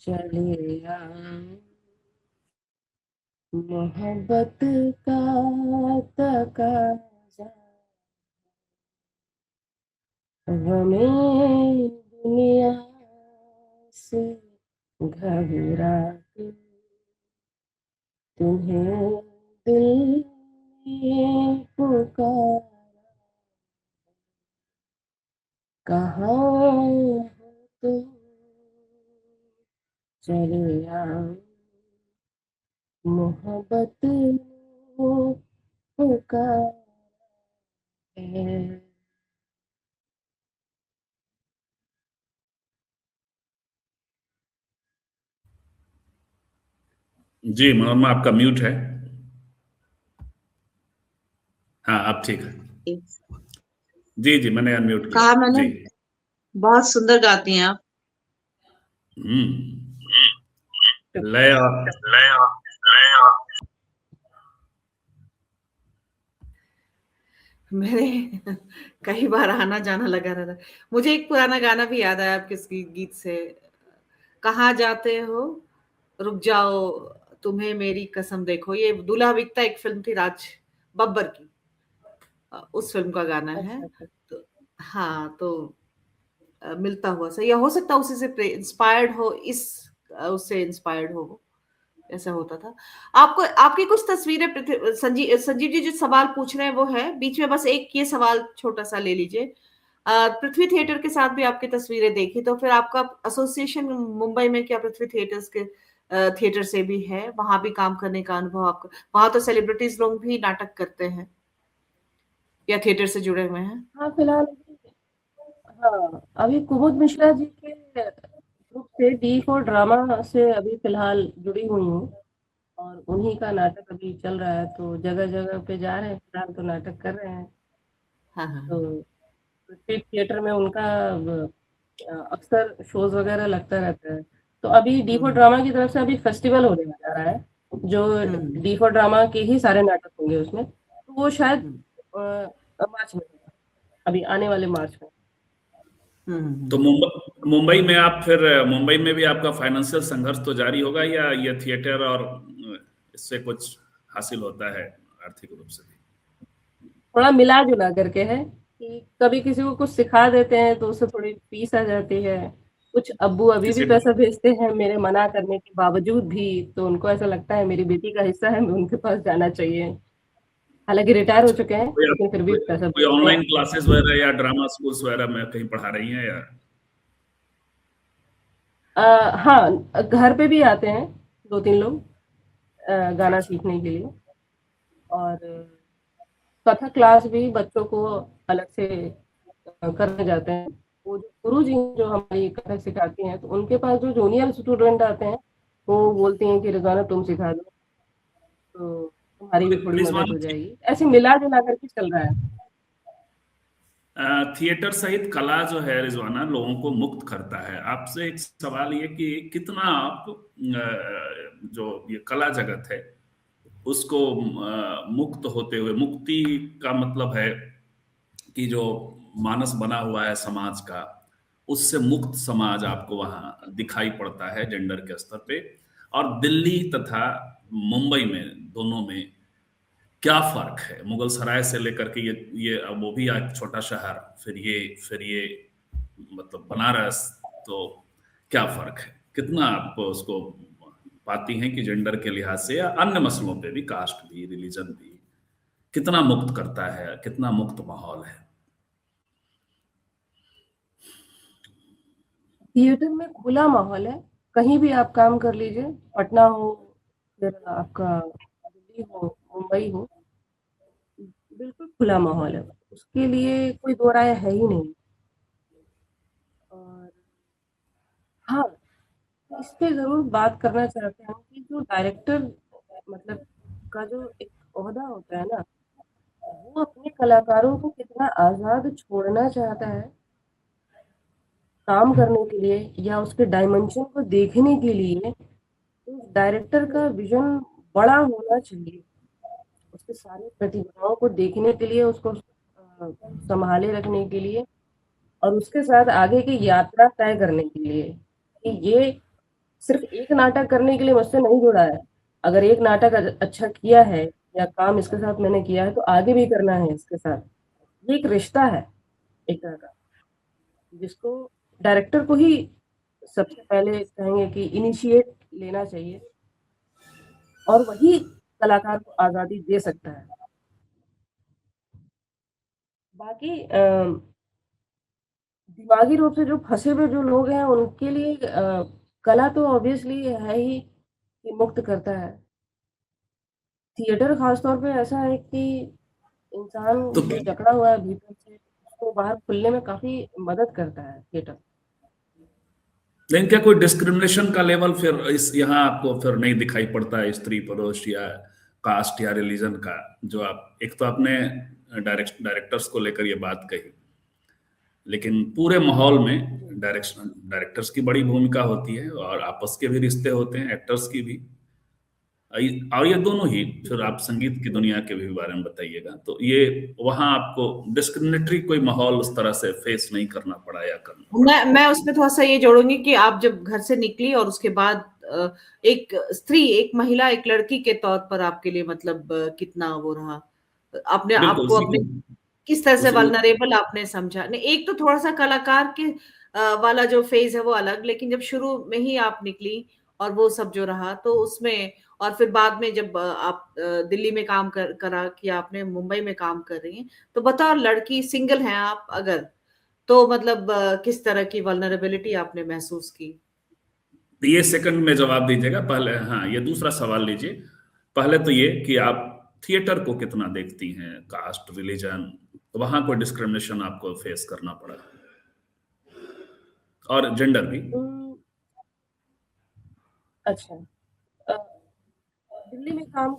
चले आओ, मोहब्बत का तकाज़ा, हमें दुनिया से घबराके तुम्हें दिल ने पुकारा, कहाँ हो तुम, चले आओ, मोहब्बत ने पुकारा है। जी मनोरमा, आपका म्यूट है। हाँ, अब ठीक है। जी जी, मैंने अनम्यूट किया। कहा मैंने, जी। बहुत सुंदर गाती हैं आप। हम्म। लय और मेरे कई बार आना जाना लगा रहता है। मुझे एक पुराना गाना भी याद आया आपके इस गीत से। कहाँ जाते हो, रुक जाओ, तुम्हें मेरी कसम देखो। ये दूल्हा बिकता एक फिल्म थी, राज बब्बर की, उस फिल्म का गाना है। अच्छा अच्छा। तो हाँ, तो मिलता हुआ सा, या हो सकता है उसी से इंस्पायर्ड हो, इस उससे इंस्पायर्ड हो वो, ऐसा होता था। आपको आपकी कुछ तस्वीरें संजीव जी जो सवाल पूछ रहे हैं वो है बीच में, बस एक ये सवाल छोटा सा ले लीजिए। पृथ्वी थिएटर के साथ भी आपकी तस्वीरें देखी, तो फिर आपका एसोसिएशन मुंबई में क्या पृथ्वी थिएटर्स के थिएटर से भी है? वहां भी काम करने का अनुभव आपको? वहां तो सेलिब्रिटीज लोग भी नाटक करते हैं या थिएटर से जुड़े हुए हैं। हाँ फिलहाल हाँ, अभी कुमुद मिश्रा जी के ग्रुप से डी फॉर ड्रामा से अभी फिलहाल जुड़ी हुई हूँ, और उन्हीं का नाटक अभी चल रहा है, तो जगह जगह पे जा रहे हैं, फिलहाल तो नाटक कर रहे हैं। हाँ हाँ तो पृथ्वी थिएटर में उनका अक्सर शोज वगैरह लगता रहता है। तो अभी डी फॉर हम्म ड्रामा की तरफ से अभी फेस्टिवल होने जा रहा है, जो हम्म डी फॉर ड्रामा के ही सारे नाटक होंगे उसमें, तो वो शायद हम्म मार्च में होगा, अभी आने वाले मार्च में। तो हम्म। मुंबई में आप फिर मुंबई में भी आपका फाइनेंशियल संघर्ष तो जारी होगा, या ये थिएटर और इससे कुछ हासिल होता है आर्थिक रूप से भी? थोड़ा मिला जुला करके है कि कभी किसी को कुछ सिखा देते हैं तो उससे थोड़ी फीस आ जाती है। कुछ अब्बू अभी भी किसी पैसा भेजते हैं मेरे मना करने के बावजूद भी, तो उनको ऐसा लगता है मेरी बेटी का हिस्सा है, मैं उनके पास जाना चाहिए। हालांकि रिटायर हो अच्छा, चुके हैं कोई लेकिन फिर भी कोई, पैसा कोई भेजते हैं। ऑनलाइन क्लासेस वगैरह या ड्रामा स्कूल्स वगैरह में कहीं पढ़ा रही हैं या? हाँ, घर पे भी आते हैं 2-3 लोग गाना अच्छा। सीखने के लिए, और कथक क्लास भी बच्चों को अलग से करने जाते हैं। वो जो गुरु जी जो हमारी कथक सिखाती हैं, तो उनके पास जो जूनियर स्टूडेंट आते हैं, वो बोलती हैं कि रिज़वाना तुम सिखा दो, तो तुम्हारी भी थोड़ी मदद रिजवाना, हो जाएगी। ऐसे मिला जुला करके चल रहा है। थिएटर सहित कला जो है रिजवाना लोगों को मुक्त करता है। आपसे एक सवाल ये कि कितना आप जो ये कला जगत है उसको मुक्त होते हुए, मुक्ति का मतलब है कि जो मानस बना हुआ है समाज का, उससे मुक्त समाज आपको वहां दिखाई पड़ता है जेंडर के स्तर पे। और दिल्ली तथा मुंबई में, दोनों में क्या फर्क है? मुगल सराय से लेकर के ये अब वो भी एक छोटा शहर, फिर ये मतलब बनारस, तो क्या फर्क है? कितना आप उसको पाती हैं कि जेंडर के लिहाज से या अन्य मसलों पे भी, कास्ट भी, रिलीजन भी, कितना मुक्त करता है, कितना मुक्त माहौल है? थिएटर में खुला माहौल है, कहीं भी आप काम कर लीजिए, पटना हो, फिर आपका दिल्ली हो, मुंबई हो, बिल्कुल खुला माहौल है। उसके लिए कोई दो राय है ही नहीं। और हाँ, इस पे ज़रूर बात करना चाहते हैं कि जो डायरेक्टर मतलब का जो एक ओहदा होता है ना, वो अपने कलाकारों को कितना आज़ाद छोड़ना चाहता है काम करने के लिए, या उसके डायमेंशन को देखने के लिए। उस डायरेक्टर का विज़न बड़ा होना चाहिए, उसकी सारी प्रतिभाओं को देखने के लिए, उसको सँभाले रखने के लिए, और उसके साथ आगे की यात्रा तय करने के लिए कि ये सिर्फ़ एक नाटक करने के लिए मुझसे नहीं जुड़ा है। अगर एक नाटक अच्छा किया है या काम इसके साथ मैंने किया है, तो आगे भी करना है इसके साथ। ये एक रिश्ता है एक तरह का, जिसको डायरेक्टर को ही सबसे पहले कहेंगे कि इनिशिएट लेना चाहिए और वही कलाकार को आज़ादी दे सकता है। बाकी दिमागी रूप से जो फँसे हुए जो लोग हैं उनके लिए कला तो ऑब्वियसली है ही कि मुक्त करता है। थिएटर ख़ास तौर पे ऐसा है कि इंसान तो जो जकड़ा हुआ है भीतर से उसको बाहर खुलने में काफ़ी मदद करता है थिएटर। लेकिन क्या कोई डिस्क्रिमिनेशन का लेवल फिर इस यहाँ आपको फिर नहीं दिखाई पड़ता है, स्त्री पुरुष या कास्ट या रिलीजन का? जो आप एक तो आपने डायरेक्टर्स को लेकर ये बात कही, लेकिन पूरे माहौल में जी। डायरेक्टर्स की बड़ी भूमिका होती है और आपस के भी रिश्ते होते हैं, एक्टर्स की भी। और ये दोनों ही, फिर जी। आप संगीत की दुनिया के भी बारे में बताइएगा, तो ये वहां आपको डिस्क्रिमिनेटरी कोई माहौल उस तरह से फेस नहीं करना पड़ा या करना पड़ा? मैं उसमें थोड़ा सा ये जोड़ूंगी कि आप जब घर से निकली और उसके बाद एक स्त्री, एक महिला, एक लड़की के तौर पर आपके लिए मतलब कितना वो रहा, आपने बिल्कुल, आपको उसी अपने को किस तरह से उसी वल्नरेबल आपने समझा? नहीं, एक तो थोड़ा सा कलाकार के वाला जो फेज है वो अलग, लेकिन जब शुरू में ही आप निकली और वो सब जो रहा तो उसमें, और फिर बाद में जब आप दिल्ली में काम करा कि आपने मुंबई में काम कर रही हैं, तो बताओ, लड़की सिंगल हैं आप अगर, तो मतलब किस तरह की वल्नरेबिलिटी आपने महसूस की? ये सेकंड में जवाब दीजिएगा, पहले हाँ ये दूसरा सवाल लीजिए। पहले तो ये कि आप थिएटर को कितना देखती हैं, कास्ट, रिलीजन, वहां कोई डिस्क्रिमिनेशन आपको फेस करना पड़ा, और जेंडर भी? उम, अच्छा। अ, दिल्ली में काम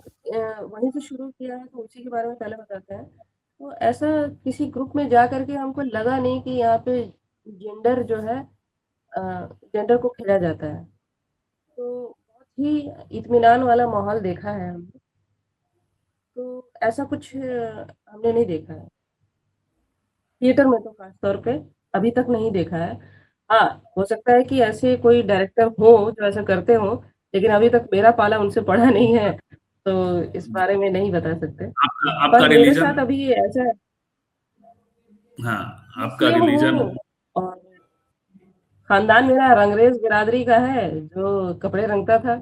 वहीं से शुरू किया है तो उसी के बारे में पहले बताते हैं। तो ऐसा किसी ग्रुप में जा कर के हमको लगा नहीं कि यहाँ पे जेंडर जो है अ, जेंडर को खेला जाता है। तो बहुत ही इत्मीनान वाला माहौल देखा है हमने। तो ऐसा कुछ हमने नहीं देखा है। थिएटर में तो ख़ास तौर पे अभी तक नहीं देखा है। हाँ, हो सकता है कि ऐसे कोई डायरेक्टर हों जो ऐसा करते हों, लेकिन अभी तक मेरा पाला उनसे पड़ा नहीं है, तो इस बारे में नहीं बता सकते। आपका आपका पर मेरे रिलीजन? साथ अभी ऐसा है, हाँ, आपका मुस्लिम रिलीजन? हूँ और ख़ानदान मेरा रंगरेज़ बिरादरी का है, जो कपड़े रंगता था,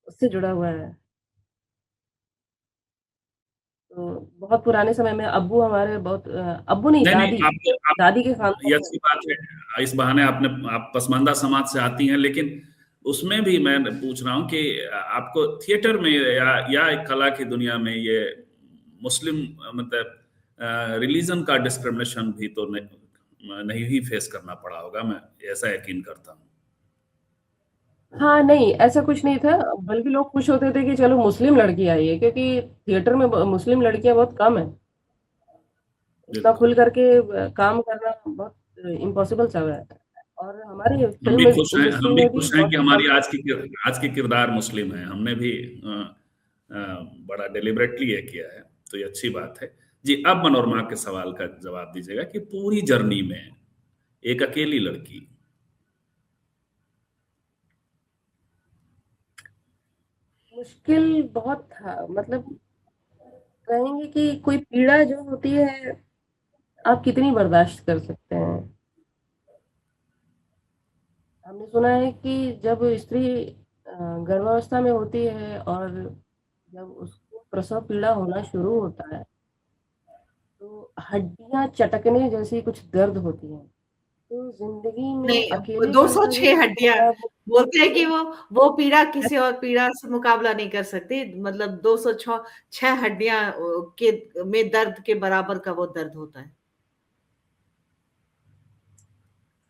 उससे जुड़ा हुआ है। तो बहुत पुराने समय में अब्बू हमारे बहुत अब्बू नहीं नहीं नहीं, दादी, आप दादी के ख़ानदान ये में अच्छी बात है, इस बहाने आप पसमानदा समाज से आती हैं, लेकिन उसमें भी मैं पूछ रहा हूँ कि आपको थिएटर में या एक कला की दुनिया में ये मुस्लिम मतलब रिलीजन का डिस्क्रिमिनेशन भी तो नहीं ही फेस करना पड़ा होगा, मैं ऐसा यकीन करता हूँ। हाँ, नहीं, ऐसा कुछ नहीं था, बल्कि लोग खुश होते थे कि चलो मुस्लिम लड़की आई है, क्योंकि थिएटर में ब मुस्लिम लड़कियाँ बहुत कम हैं। इतना बिल्कुल, खुल करके काम करना बहुत इम्पॉसिबल सा है। और हमारी हम भी फ़िल्म खुश हैं, इंडस्ट्री हम भी में भी खुश हैं बहुत कि कम। हमारी आज की किरदार मुस्लिम है। हमने भी अ, बड़ा डिलिबरेटली ये किया है, तो ये अच्छी बात है। जी, अब मनोरमा के सवाल का जवाब दीजिएगा कि पूरी जर्नी में एक अकेली लड़की, मुश्किल बहुत था, मतलब कहेंगे कि कोई पीड़ा जो होती है, आप कितनी बर्दाश्त कर सकते हैं? हमने सुना है कि जब स्त्री गर्भावस्था में होती है और जब उसको प्रसव पीड़ा होना शुरू होता है, तो हड्डियाँ चटकने जैसी कुछ दर्द होती है। तो ज़िंदगी में नहीं, अकेलेपन का जो 206 दुःख हड्डियां, होता है वो बोलते हैं कि वो पीड़ा किसी और पीड़ा से मुकाबला नहीं कर सकती, मतलब 206 छह हड्डियां के में दर्द के बराबर का वो दर्द होता है।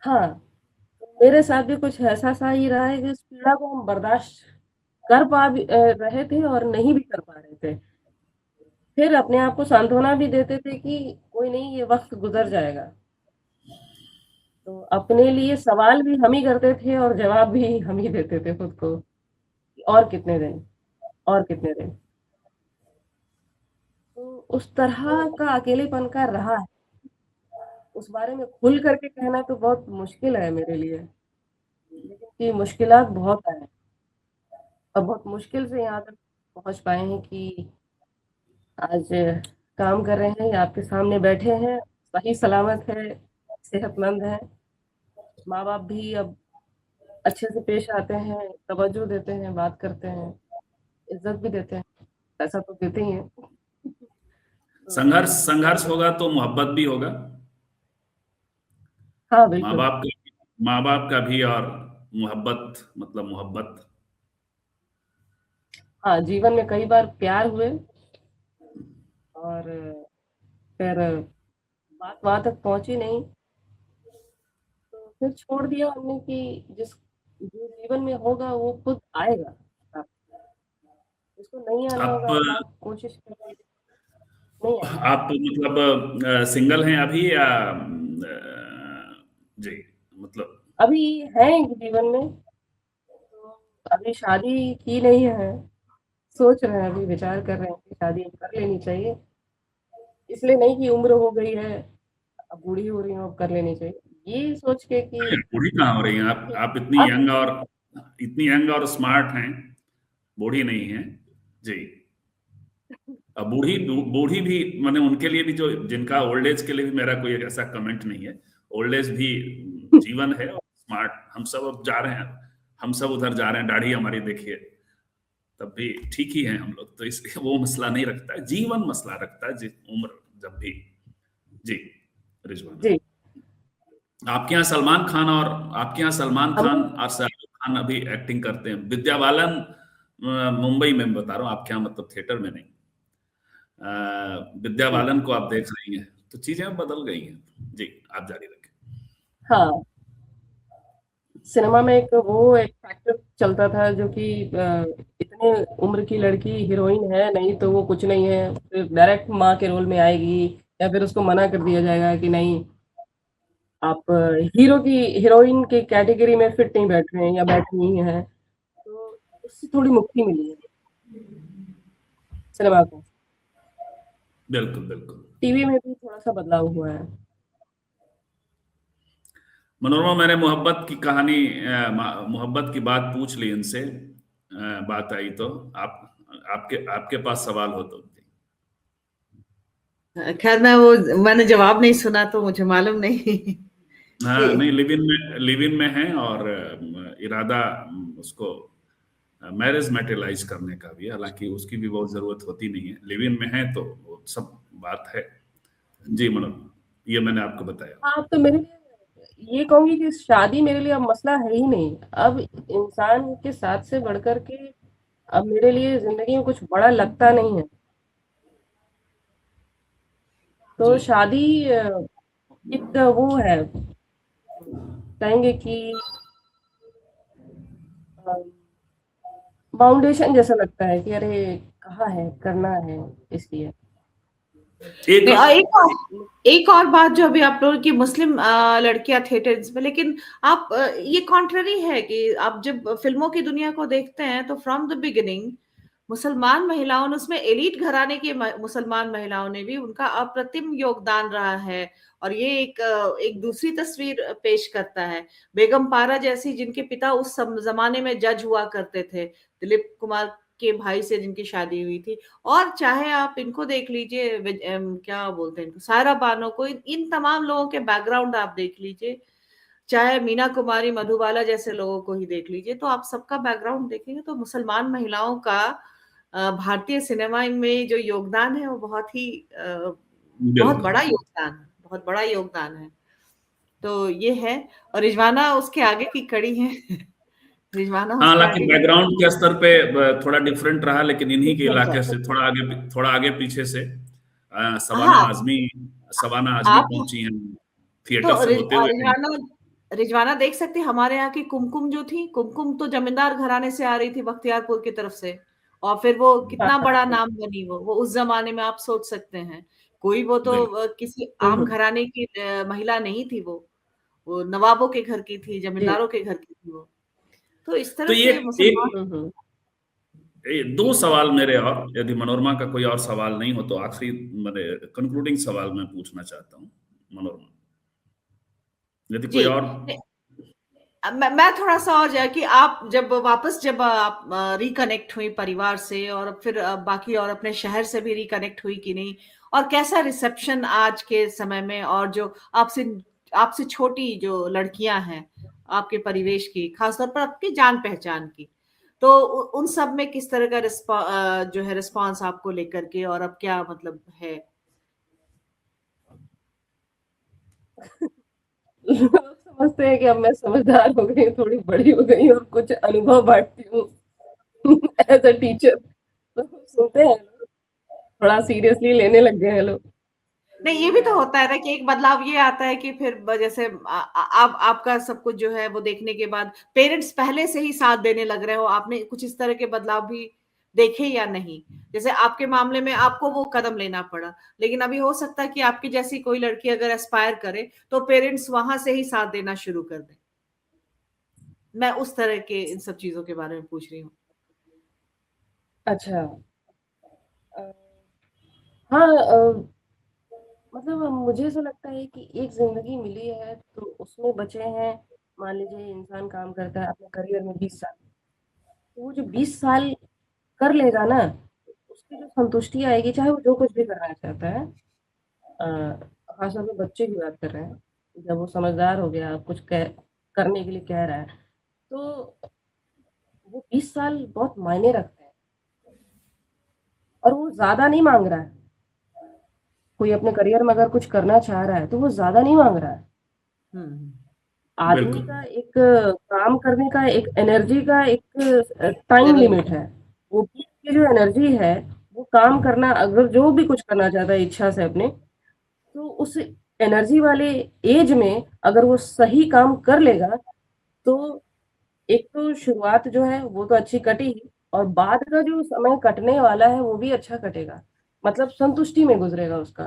हाँ, तो मेरे साथ भी कुछ ऐसा सा ही रहा है कि इस पीड़ा को हम बर्दाश्त कर रहे थे और नहीं भी कर पा रहे थे। फिर अपने आप को सांत्वना भी देते थे कि कोई नहीं, ये वक़्त गुज़र जाएगा। तो अपने लिए सवाल भी हम ही करते थे और जवाब भी हम ही देते थे खुद को, कि और कितने दिन, और कितने दिन। तो उस तरह का अकेलेपन का रहा है। उस बारे में खुल कर के कहना तो बहुत मुश्किल है मेरे लिए, लेकिन कि मुश्किलात बहुत हैं और बहुत मुश्किल से यहाँ तक पहुँच पाए हैं कि आज काम कर रहे हैं या आपके सामने बैठे हैं, सही सलामत है, सेहतमंद हैं। माँ बाप भी अब अच्छे से पेश आते हैं, तवज्जो देते हैं, बात करते हैं, इज्जत भी देते हैं, पैसा तो देते ही हैं। तो संघर्ष संघर्ष होगा तो मोहब्बत भी होगा। हाँ माँ बिल्कुल। बाप का माँ बाप का भी, और मोहब्बत मतलब मोहब्बत। हाँ, जीवन में कई बार प्यार हुए और फिर बात वहां तक पहुंची नहीं, तो फिर छोड़ दिया हमने कि जिस जो जीवन में होगा वो खुद आएगा। हाँ, जिसको नहीं आना आप होगा लाख कोशिश करें, नहीं आएगा। आप मतलब सिंगल हैं अभी, या जी, मतलब अभी है जीवन में, तो अभी शादी की नहीं है, सोच रहे हैं, अभी विचार कर रहे हैं कि शादी कर लेनी चाहिए। इसलिए नहीं कि उम्र हो गई है, अब बूढ़ी हो रही हूँ, अब कर लेनी चाहिए, ये सोच के कि बूढ़ी कहाँ हो रही हैं आप अब इतनी यंग और स्मार्ट हैं, बूढ़ी नहीं हैं। जी। अब बूढ़ी बूढ़ी भी, मैंने उनके लिए भी, जो जिनका ओल्ड एज के लिए भी मेरा कोई ऐसा कमेंट नहीं है। ओल्ड एज भी जीवन है, और स्मार्ट हम सब अब जा रहे हैं, हम सब उधर जा रहे हैं, दाढ़ी हमारी देखिए, तब भी ठीक ही है हम लोग, तो इसलिए वो मसला नहीं रखता है, जीवन मसला रखता है, उम्र जब भी। जी रिजवाना, जी, आपके यहाँ सलमान हम खान और शाहरुख खान अभी एक्टिंग करते हैं। विद्या बालन मुंबई में, बता रहा हूँ, आपके यहाँ मतलब थिएटर में नहीं। विद्या जी, बालन को आप देख रही हैं, तो चीजें अब बदल गई हैं। जी, आप जारी रखें। हाँ, सिनेमा में एक फैक्टर चलता था जो कि इतने उम्र की लड़की हीरोइन है नहीं तो वो कुछ नहीं है, फिर डायरेक्ट माँ के रोल में आएगी, या फिर उसको मना कर दिया जाएगा कि नहीं, आप हीरो की हीरोइन के कैटेगरी में फिट नहीं बैठ रहे हैं या बैठ नहीं है। तो उससे थोड़ी मुक्ति मिली है सिनेमा को। बिल्कुल बिल्कुल। टीवी में भी थोड़ा सा बदलाव हुआ है। मनोरमा, मैंने मोहब्बत की कहानी, मोहब्बत की बात पूछ ली इनसे, बात आई तो आप आपके आपके पास सवाल हो तो। खैर मैंने जवाब नहीं सुना तो मुझे मालूम नहीं हाँ, नहीं, कि लिव इन में है, और इरादा उसको मैरिज मेटेलाइज करने का भी है, हालांकि उसकी भी बहुत जरूरत होती नहीं है, लिव इन में है तो वो सब बात है। जी मैडम, ये मैंने आपको बताया। हाँ, तो मेरे लिए ये कहूंगी कि शादी मेरे लिए अब मसला है ही नहीं। अब इंसान के साथ से बढ़कर के अब मेरे लिए जिंदगी में कुछ बड़ा लगता नहीं है। तो जी शादी एक वो है, कहेंगे कि फाउंडेशन जैसा लगता है कि अरे कहाँ है, करना है, इसलिए। एक नहीं, और एक और बात जो अभी आप लोगों की मुस्लिम लड़कियां थिएटर्स में, लेकिन आप ये कॉन्ट्ररी है कि आप जब फिल्मों की दुनिया को देखते हैं तो फ्रॉम द बिगिनिंग मुसलमान महिलाओं ने, उसमें एलीट घराने की मुसलमान महिलाओं ने भी उनका अप्रतिम योगदान रहा है। और ये एक दूसरी तस्वीर पेश करता है। बेगम पारा जैसी, जिनके पिता उस जमाने में जज हुआ करते थे, दिलीप कुमार के भाई से जिनकी शादी हुई थी। और चाहे आप इनको देख लीजिए, क्या बोलते हैं इनको, सायरा बानो को, इन तमाम लोगों के बैकग्राउंड आप देख लीजिए, चाहे मीना कुमारी, मधुबाला जैसे लोगों को ही देख लीजिए, तो आप सबका बैकग्राउंड देखेंगे तो मुसलमान महिलाओं का भारतीय सिनेमा में जो योगदान है वो बहुत ही बहुत बिल्कुल। बड़ा योगदान है, बहुत बड़ा योगदान है। तो ये है। और रिजवाना उसके आगे की कड़ी है रिजवाना हाँ, उसके हालांकि आगे की बैकग्राउंड के स्तर पे थोड़ा डिफरेंट रहा, लेकिन इन्हीं के डिफरेंस इलाके आता से है। थोड़ा आगे पीछे से सबाना हाँ, आजमी सबाना आजमी आप पहुंची हैं, थिएटर तो से होते हुए हैं। रिजवाना रिजवाना देख सकते हैं, हमारे यहाँ की कुमकुम जो थी, कुमकुम तो जमींदार घराने से आ रही थी बख्तियारपुर की तरफ से। और फिर वो हाँ, कितना हाँ, बड़ा नाम बनी, वो उस जमाने में आप सोच सकते हैं। कोई वो तो बिल्कुल। किसी हम्म, आम घराने की महिला नहीं थी, वो नवाबों के घर की थी, जी, जमींदारों के घर की थी वो। तो इस तो तरह ये से मुसलमान। हम्म। दो सवाल मेरे, और यदि मनोरमा का कोई और सवाल नहीं हो तो आखिरी मेरे कंक्लूडिंग सवाल मैं पूछना चाहता हूँ मनोरमा, यदि जी, कोई और। अब मैं थोड़ा सा और जाए कि आप जब आप रिकनेक्ट हुई परिवार से, और फिर बाकी और अपने शहर से भी रिकनेक्ट हुई कि नहीं, और कैसा रिसेप्शन आज के समय में, और जो आपसे आपसे छोटी जो लड़कियां हैं आपके परिवेश की, खासतौर पर आपकी जान पहचान की, तो उन सब में किस तरह का जो है रिस्पांस आपको लेकर के, और अब क्या मतलब है? लोग समझते हैं कि अब मैं समझदार हो गई हूँ, थोड़ी बड़ी हो गई हूँ और कुछ अनुभव बांटती हूँ एज अ टीचर। तो सुनते हैं लोग, थोड़ा सीरियसली लेने लग गए हैं लोग। नहीं, ये भी लेकिन तो होता है ना कि एक बदलाव ये आता है कि फिर जैसे आप आपका सब कुछ जो है वो देखने के बाद पेरेंट्स पहले से ही साथ देने लग रहे हो, आपने कुछ इस तरह के बदलाव भी देखे या नहीं? जैसे आपके मामले में आपको वो कदम लेना पड़ा, लेकिन अभी हो सकता है कि आपकी जैसी कोई लड़की अगर एस्पायर करे तो पेरेंट्स वहां से ही साथ देना शुरू कर दें। मैं उस तरह के इन सब चीजों के बारे में पूछ रही हूँ। अच्छा, अ, हाँ, मतलब मुझे ऐसा लगता है कि एक जिंदगी मिली है तो उसमें बचे हैं, मान लीजिए इंसान काम करता है अपने करियर में 20 साल, तो वो जो 20 साल कर लेगा ना, उसकी जो संतुष्टि आएगी, चाहे वो जो कुछ भी करना चाहता है, खासतौर पे बच्चे की बात कर रहे हैं, जब वो समझदार हो गया, कुछ करने के लिए कह रहा है, तो वो 20 साल बहुत मायने रखते हैं। और वो ज्यादा नहीं मांग रहा है, कोई अपने करियर में अगर कुछ करना चाह रहा है तो वो ज्यादा नहीं मांग रहा है। हम्म। आदमी बिल्कुल। का एक काम करने का, एक एनर्जी का एक टाइम लेवल लिमिट है। वो की जो एनर्जी है, वो काम करना, अगर जो भी कुछ करना चाहता है इच्छा से अपने, तो उस एनर्जी वाले एज में अगर वो सही काम कर लेगा, तो एक तो शुरुआत जो है वो तो अच्छी कटी ही, और बाद का जो समय कटने वाला है वो भी अच्छा कटेगा। मतलब संतुष्टि में गुजरेगा उसका।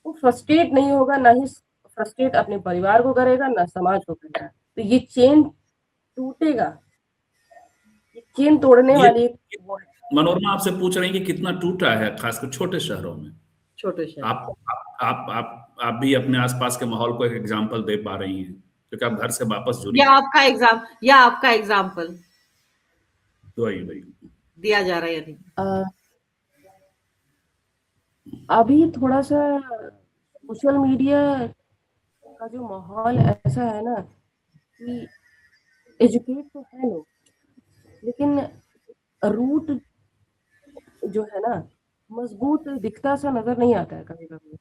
वो फ्रस्ट्रेट नहीं होगा, ना ही फ्रस्ट्रेट अपने परिवार को करेगा, ना समाज को करेगा। तो ये चेन टूटेगा, ये चेन तोड़ने ये वाली वो है। मनोरमा आपसे पूछ रही हैं कि कितना टूटा है, खासकर छोटे शहरों में। छोटे शहर। आप भी अपने आसपास के माहौल को एक एग्जांपल दे पा रही हैं, क्योंकि आप घर से वापस जुड़ी हैं। या आपका एग्जाम्पल तो वही वही। दिया जा रहा है या नहीं? अ, अभी थोड़ा सा सोशल मीडिया का जो माहौल ऐसा है ना, कि एजुकेट तो है लोग, लेकिन रूट जो है ना, मजबूत दिखता सा नजर नहीं आता है कभी कभी।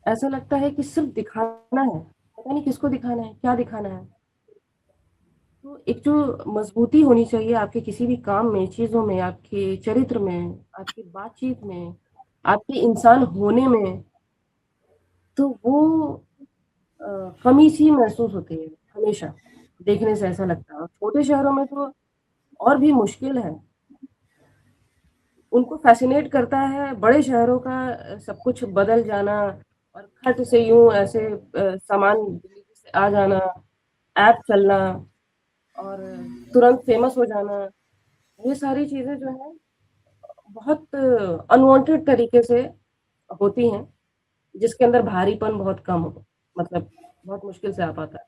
ऐसा लगता है कि सिर्फ दिखाना है, पता नहीं किसको दिखाना है, क्या दिखाना है। तो एक जो मजबूती होनी चाहिए आपके किसी भी काम में, चीजों में, आपके चरित्र में, आपकी बातचीत में, आपके इंसान होने में, तो वो कमी सी महसूस होती है हमेशा। देखने से ऐसा लगता है, और छोटे शहरों में तो और भी मुश्किल है। उनको फैसिनेट करता है बड़े शहरों का सब कुछ बदल जाना, और खट से यूं ऐसे सामान डिलीवरी से आ जाना, ऐप चलना, और तुरंत फेमस हो जाना। ये सारी चीजें जो है बहुत अनवांटेड तरीके से होती हैं, जिसके अंदर भारीपन बहुत कम हो, मतलब बहुत मुश्किल से आ पाता है।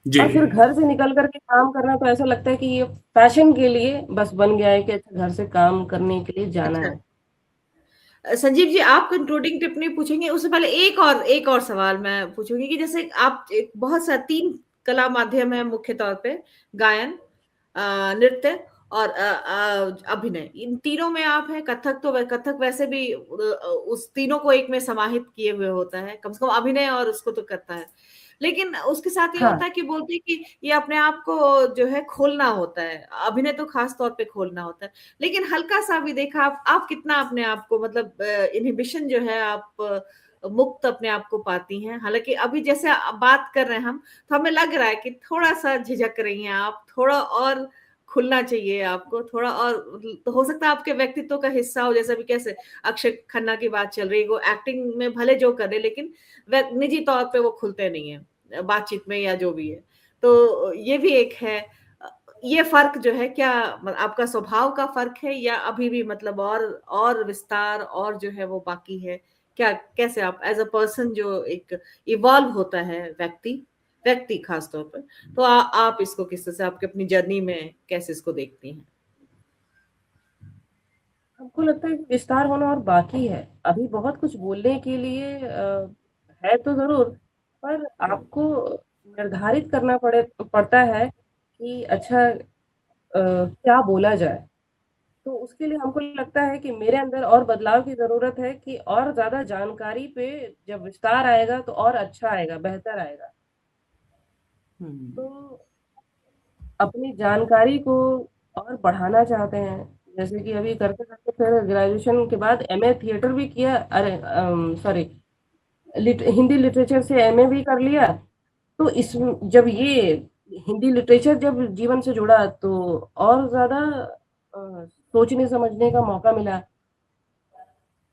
जी। और फिर घर से निकल करके काम करना तो ऐसा लगता है कि ये फैशन के लिए बस बन गया है कि अच्छा घर से काम करने के लिए जाना अच्छा, है। संजीव जी, आप कंक्लूडिंग टिप्पणी पूछेंगे उससे पहले एक और सवाल मैं पूछूंगी कि जैसे आप बहुत सा 3 कला माध्यम है मुख्य तौर पे, गायन, नृत्य और अभिनय, इन तीनों में आप हैं। कथक तो कथक वैसे भी उस तीनों को एक में समाहित किए हुए होता है, कम से कम अभिनय और उसको तो करता है। लेकिन उसके साथ ये हाँ, होता है कि बोलते हैं कि ये अपने आप को जो है खोलना होता है, अभिनय तो खास तौर पे खोलना होता है। लेकिन हल्का सा भी देखा आप कितना अपने आप को मतलब इनहिबिशन जो है आप मुक्त अपने आप को पाती हैं। हालांकि अभी जैसे बात कर रहे हैं हम, तो हमें लग रहा है कि थोड़ा सा झिझक रही हैं आप, थोड़ा और खुलना चाहिए आपको, थोड़ा और। तो हो सकता है आपके व्यक्तित्व का हिस्सा हो, जैसे भी कैसे अक्षय खन्ना की बात चल रही है, वो एक्टिंग में भले जो करे, लेकिन निजी तौर पे वो खुलते नहीं है बातचीत में या जो भी है। तो ये भी एक है। ये फर्क जो है क्या आपका स्वभाव का फर्क है, या अभी भी मतलब और विस्तार और जो है वो बाकी है? क्या कैसे आप एज अ पर्सन जो एक इवॉल्व होता है व्यक्ति खास तौर पर, तो आप इसको किस तरह से आपके अपनी जर्नी में कैसे इसको देखती हैं? हमको लगता है कि विस्तार होना और बाकी है। अभी बहुत कुछ बोलने के लिए है तो जरूर, पर आपको निर्धारित करना पड़ता है कि अच्छा क्या बोला जाए। तो उसके लिए हमको लगता है कि मेरे अंदर और बदलाव की ज़रूरत है कि और ज़्यादा जानकारी पे जब विस्तार आएगा तो और अच्छा आएगा, बेहतर आएगा। तो अपनी जानकारी को और बढ़ाना चाहते हैं, जैसे कि अभी करते-करते फिर ग्रेजुएशन के बाद एमए थिएटर भी किया, अरे सॉरी हिंदी लिटरेचर से एमए भी कर लिया। तो इस जब ये हिंदी लिटरेचर जब जीवन से जुड़ा तो और ज़्यादा सोचने समझने का मौका मिला।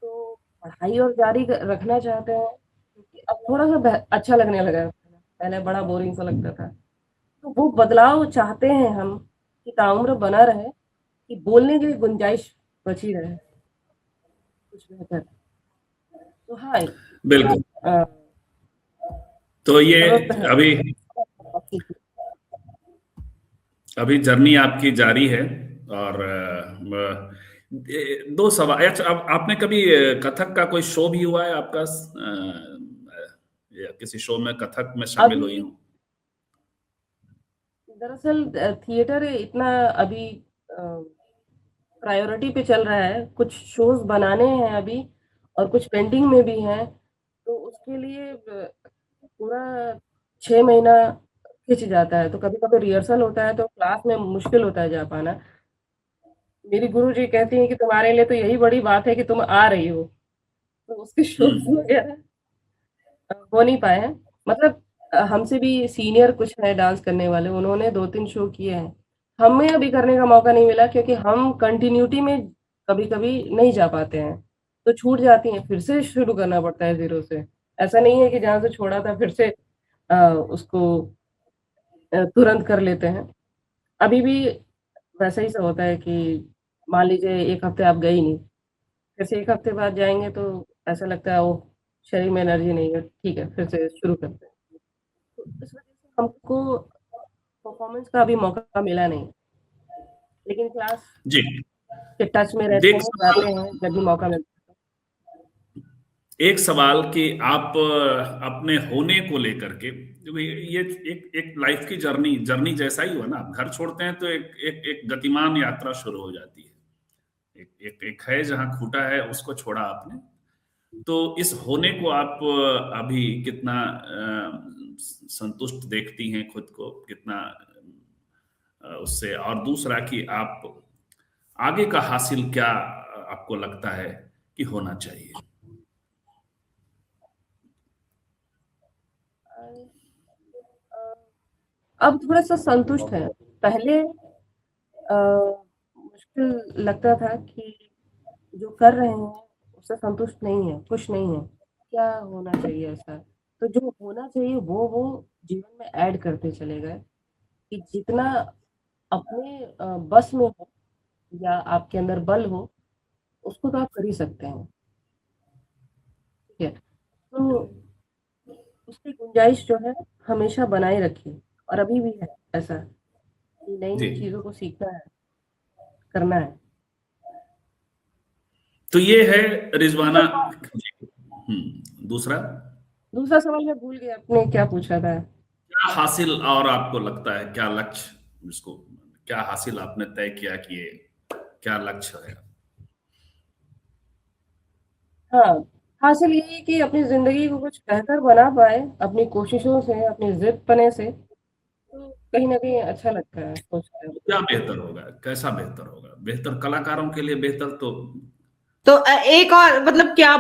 तो पढ़ाई और जारी रखना चाहते हैं क्योंकि अब थोड़ा-सा अच्छा लगने लगा है। पहले बड़ा बोरिंग सा लगता था। तो वो बदलाव चाहते हैं हम कि ताउम्र बना रहे, कि बोलने की गुंजाइश बची रहे, कुछ बेहतर। तो हाँ, बिल्कुल। अ, तो ये ज़रूरत है। अभी अभी जर्नी आपकी जारी है और दो सवाल। अच्छा, अब आपने कभी कथक का कोई शो भी हुआ है आपका, या किसी शो में कथक में शामिल हुई अभी हूँ? दरअसल थिएटर इतना अभी प्रायोरिटी पे चल रहा है, कुछ शोज़ बनाने हैं अभी और कुछ पेंडिंग में भी हैं। तो उसके लिए पूरा 6 महीना खिंच जाता है। तो कभी-कभी रिहर्सल होता है तो क्लास में मुश्किल होता है जा पाना। मेरी गुरुजी कहती हैं कि तुम्हारे लिए तो यही बड़ी बात है कि तुम आ रही हो। तो उसके शोज़ वगैरह हो नहीं पाए हैं। मतलब हमसे भी सीनियर कुछ हैं डांस करने वाले, उन्होंने 2-3 शो किए हैं। हमें अभी करने का मौका नहीं मिला क्योंकि हम कंटिन्यूटी में कभी-कभी नहीं जा पाते हैं, तो छूट जाती हैं, फिर से शुरू करना पड़ता है ज़ीरो से। ऐसा नहीं है कि जहाँ से छोड़ा था फिर से उसको तुरंत कर लेते हैं। अभी भी वैसा ही सब होता है कि मान लीजिए 1 हफ्ते आप गई नहीं, फिर से 1 हफ्ते बाद जाएँगे तो ऐसा लगता है ओह! शरीर में एनर्जी नहीं है, ठीक है, फिर से शुरू करते हैं। तो इस वजह से हमको परफॉर्मेंस का अभी मौका मिला नहीं, लेकिन क्लास जी। के टच में रहते देख हैं, सवाल जाते हैं जब भी मौका मिलता एक सवाल कि आप अपने होने को लेकर के, क्योंकि ये एक लाइफ की जर्नी जर्नी जैसा ही हुआ ना। आप घर छोड़ते हैं तो एक गतिमान यात्रा शुरू हो जाती है। एक है जहाँ खूटा है उसको छोड़ा आपने। तो इस होने को आप अभी कितना संतुष्ट देखती हैं खुद को, कितना उससे, और दूसरा कि आप आगे का हासिल क्या आपको लगता है कि होना चाहिए? है। अब थोड़ा-सा संतुष्ट हैं। पहले मुश्किल लगता था कि जो कर रहे हैं उससे संतुष्ट नहीं है, खुश नहीं है, क्या होना चाहिए ऐसा? तो जो होना चाहिए वो जीवन में ऐड करते चले गए कि जितना अपने बस में हो या आपके अंदर बल हो, उसको तो आप कर ही सकते हैं, ठीक है? तो उसकी गुंजाइश जो है हमेशा बनाए रखिए और अभी भी है ऐसा कि जी। नई-नई चीज़ों को सीखना है, करना है। तो ये है दूसरा रिजवाना। सवाल दूसरा, दूसरा सवाल मैं भूल गई आपने क्या पूछा था? क्या हासिल और आपको लगता है, क्या लक्ष्य, जिसको क्या हासिल आपने तय किया कि ये क्या लक्ष्य है? हाँ, हासिल यही है कि अपनी ज़िंदगी को कुछ बेहतर बना पाए, अपनी कोशिशों से, अपनी ज़िद-पने से, तो कहीं न कहीं अच्छा लगता है सोचकर। तो क्या बेहतर होगा, कैसा बेहतर होगा? बेहतर कलाकारों के लिए बेहतर तो तो एक और मतलब क्या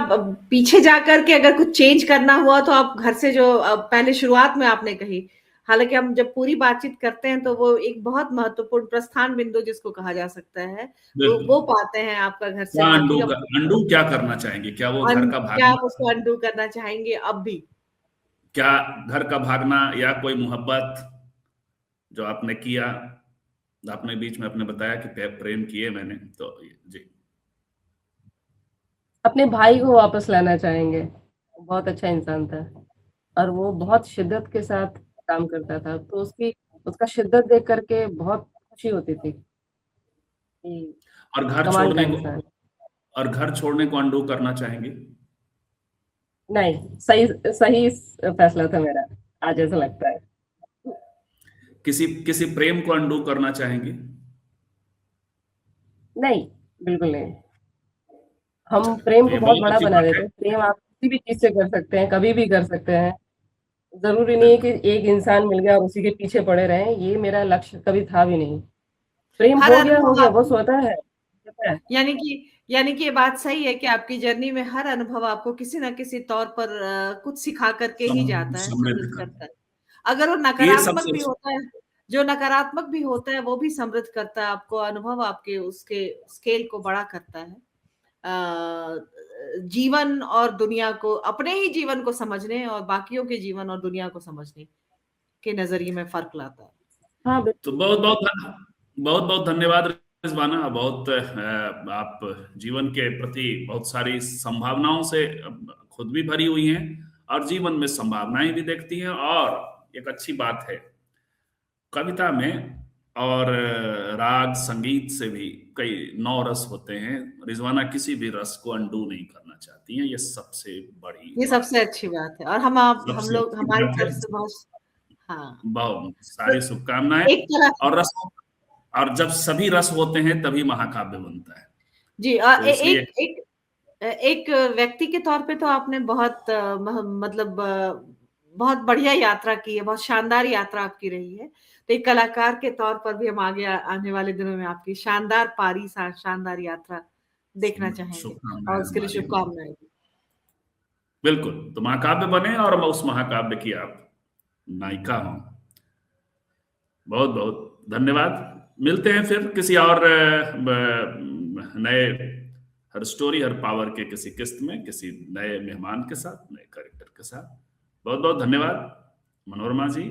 पीछे जाकर के अगर कुछ चेंज करना हुआ तो आप घर से जो पहले शुरुआत में आपने कही, हालांकि हम जब पूरी बातचीत करते हैं तो वो एक बहुत महत्वपूर्ण प्रस्थान बिंदु जिसको कहा जा सकता है, बिल्कुल। वो पाते हैं आपका घर से क्या बाकी अब अंडू क्या करना चाहेंगे? क्या वो घर का क्या भागना, आप उसको अनडू करना चाहेंगे अब भी? क्या घर का भागना या कोई मोहब्बत जो आपने किया, आपने बीच में आपने बताया कि प्रेम किए मैंने, तो जी। अपने भाई को वापस लाना चाहेंगे, वो बहुत अच्छा इंसान था और वो बहुत शिद्दत के साथ काम करता था, तो उसका शिद्दत देख कर के बहुत खुशी होती थी कि और घर कमाल का छोड़ने को इंसान। और घर छोड़ने को अंडू करना चाहेंगे? नहीं, सही सही फैसला था मेरा, आज ऐसा लगता है। किसी किसी प्रेम को अंडू करना चाहेंगे? नहीं, बिल्कुल नहीं। हम चलिए, प्रेम तो को ये बहुत बहुत बड़ा अच्छी बना बात है। देते हैं। प्रेम आप किसी भी चीज़ से कर सकते हैं, कभी भी कर सकते हैं। ज़रूरी नहीं है कि बिल्कुल। एक इंसान मिल गया और उसी के पीछे पड़े रहें, ये मेरा लक्ष्य कभी था भी नहीं। प्रेम हर हो अनुभव गया, वो आपको, स्वतः है, पता है। यानी कि ये बात सही है कि आपकी जर्नी में हर अनुभव आपको किसी ना किसी तौर पर कुछ सिखा करके ही जाता है, समृद्ध समृद्ध कर, करता है। अगर वो ये नकारात्मक सबसे भी होता है, जो नकारात्मक भी होता है वो भी समृद्ध करता है आपको, अनुभव आपके उसके स्केल को बड़ा करता है। जीवन और दुनिया को, अपने ही जीवन को समझने और बाकियों के जीवन और दुनिया को समझने के नजरिए में फर्क लाता है। हाँ, तो बहुत बहुत बहुत बहुत धन्यवाद रिजवाना। बहुत आप जीवन के प्रति बहुत सारी संभावनाओं से खुद भी भरी हुई हैं और जीवन में संभावनाएं भी देखती हैं। और एक अच्छी बात है, कविता में और राग संगीत से भी कई 9 रस होते हैं। रिजवाना किसी भी रस को अंडू नहीं करना चाहती हैं, ये सबसे बड़ी ये बात सबसे है। अच्छी बात है, और हम सबसे लोग अच्छी हमारी बात है। तरफ से बहुत, हाँ। बहुत तो सारी शुभकामनाएं। एक तरह, और रस, और जब सभी रस होते हैं तभी महाकाव्य बनता है। जी, तो इसलिए एक एक एक व्यक्ति के तौर पे तो आपने बहुत मतलब बहुत बढ़िया यात्रा की है, बहुत शानदार यात्रा आपकी रही है। तो एक कलाकार के तौर पर भी हम आगे आने वाले दिनों में आपकी शानदार पारी, शानदार यात्रा देखना चाहेंगे, और शुभकामनाएं उसके लिए हमारी भी। शुभकामनाएं भी। बिल्कुल, तो महाकाव्य बने और मैं उस महाकाव्य की आप नायिका हूं। बहुत बहुत धन्यवाद। मिलते हैं फिर किसी और नए, हर स्टोरी हर पावर के किसी किस्त में, किसी नए मेहमान के साथ, नए कैरेक्टर के साथ। बहुत बहुत धन्यवाद मनोरमा जी।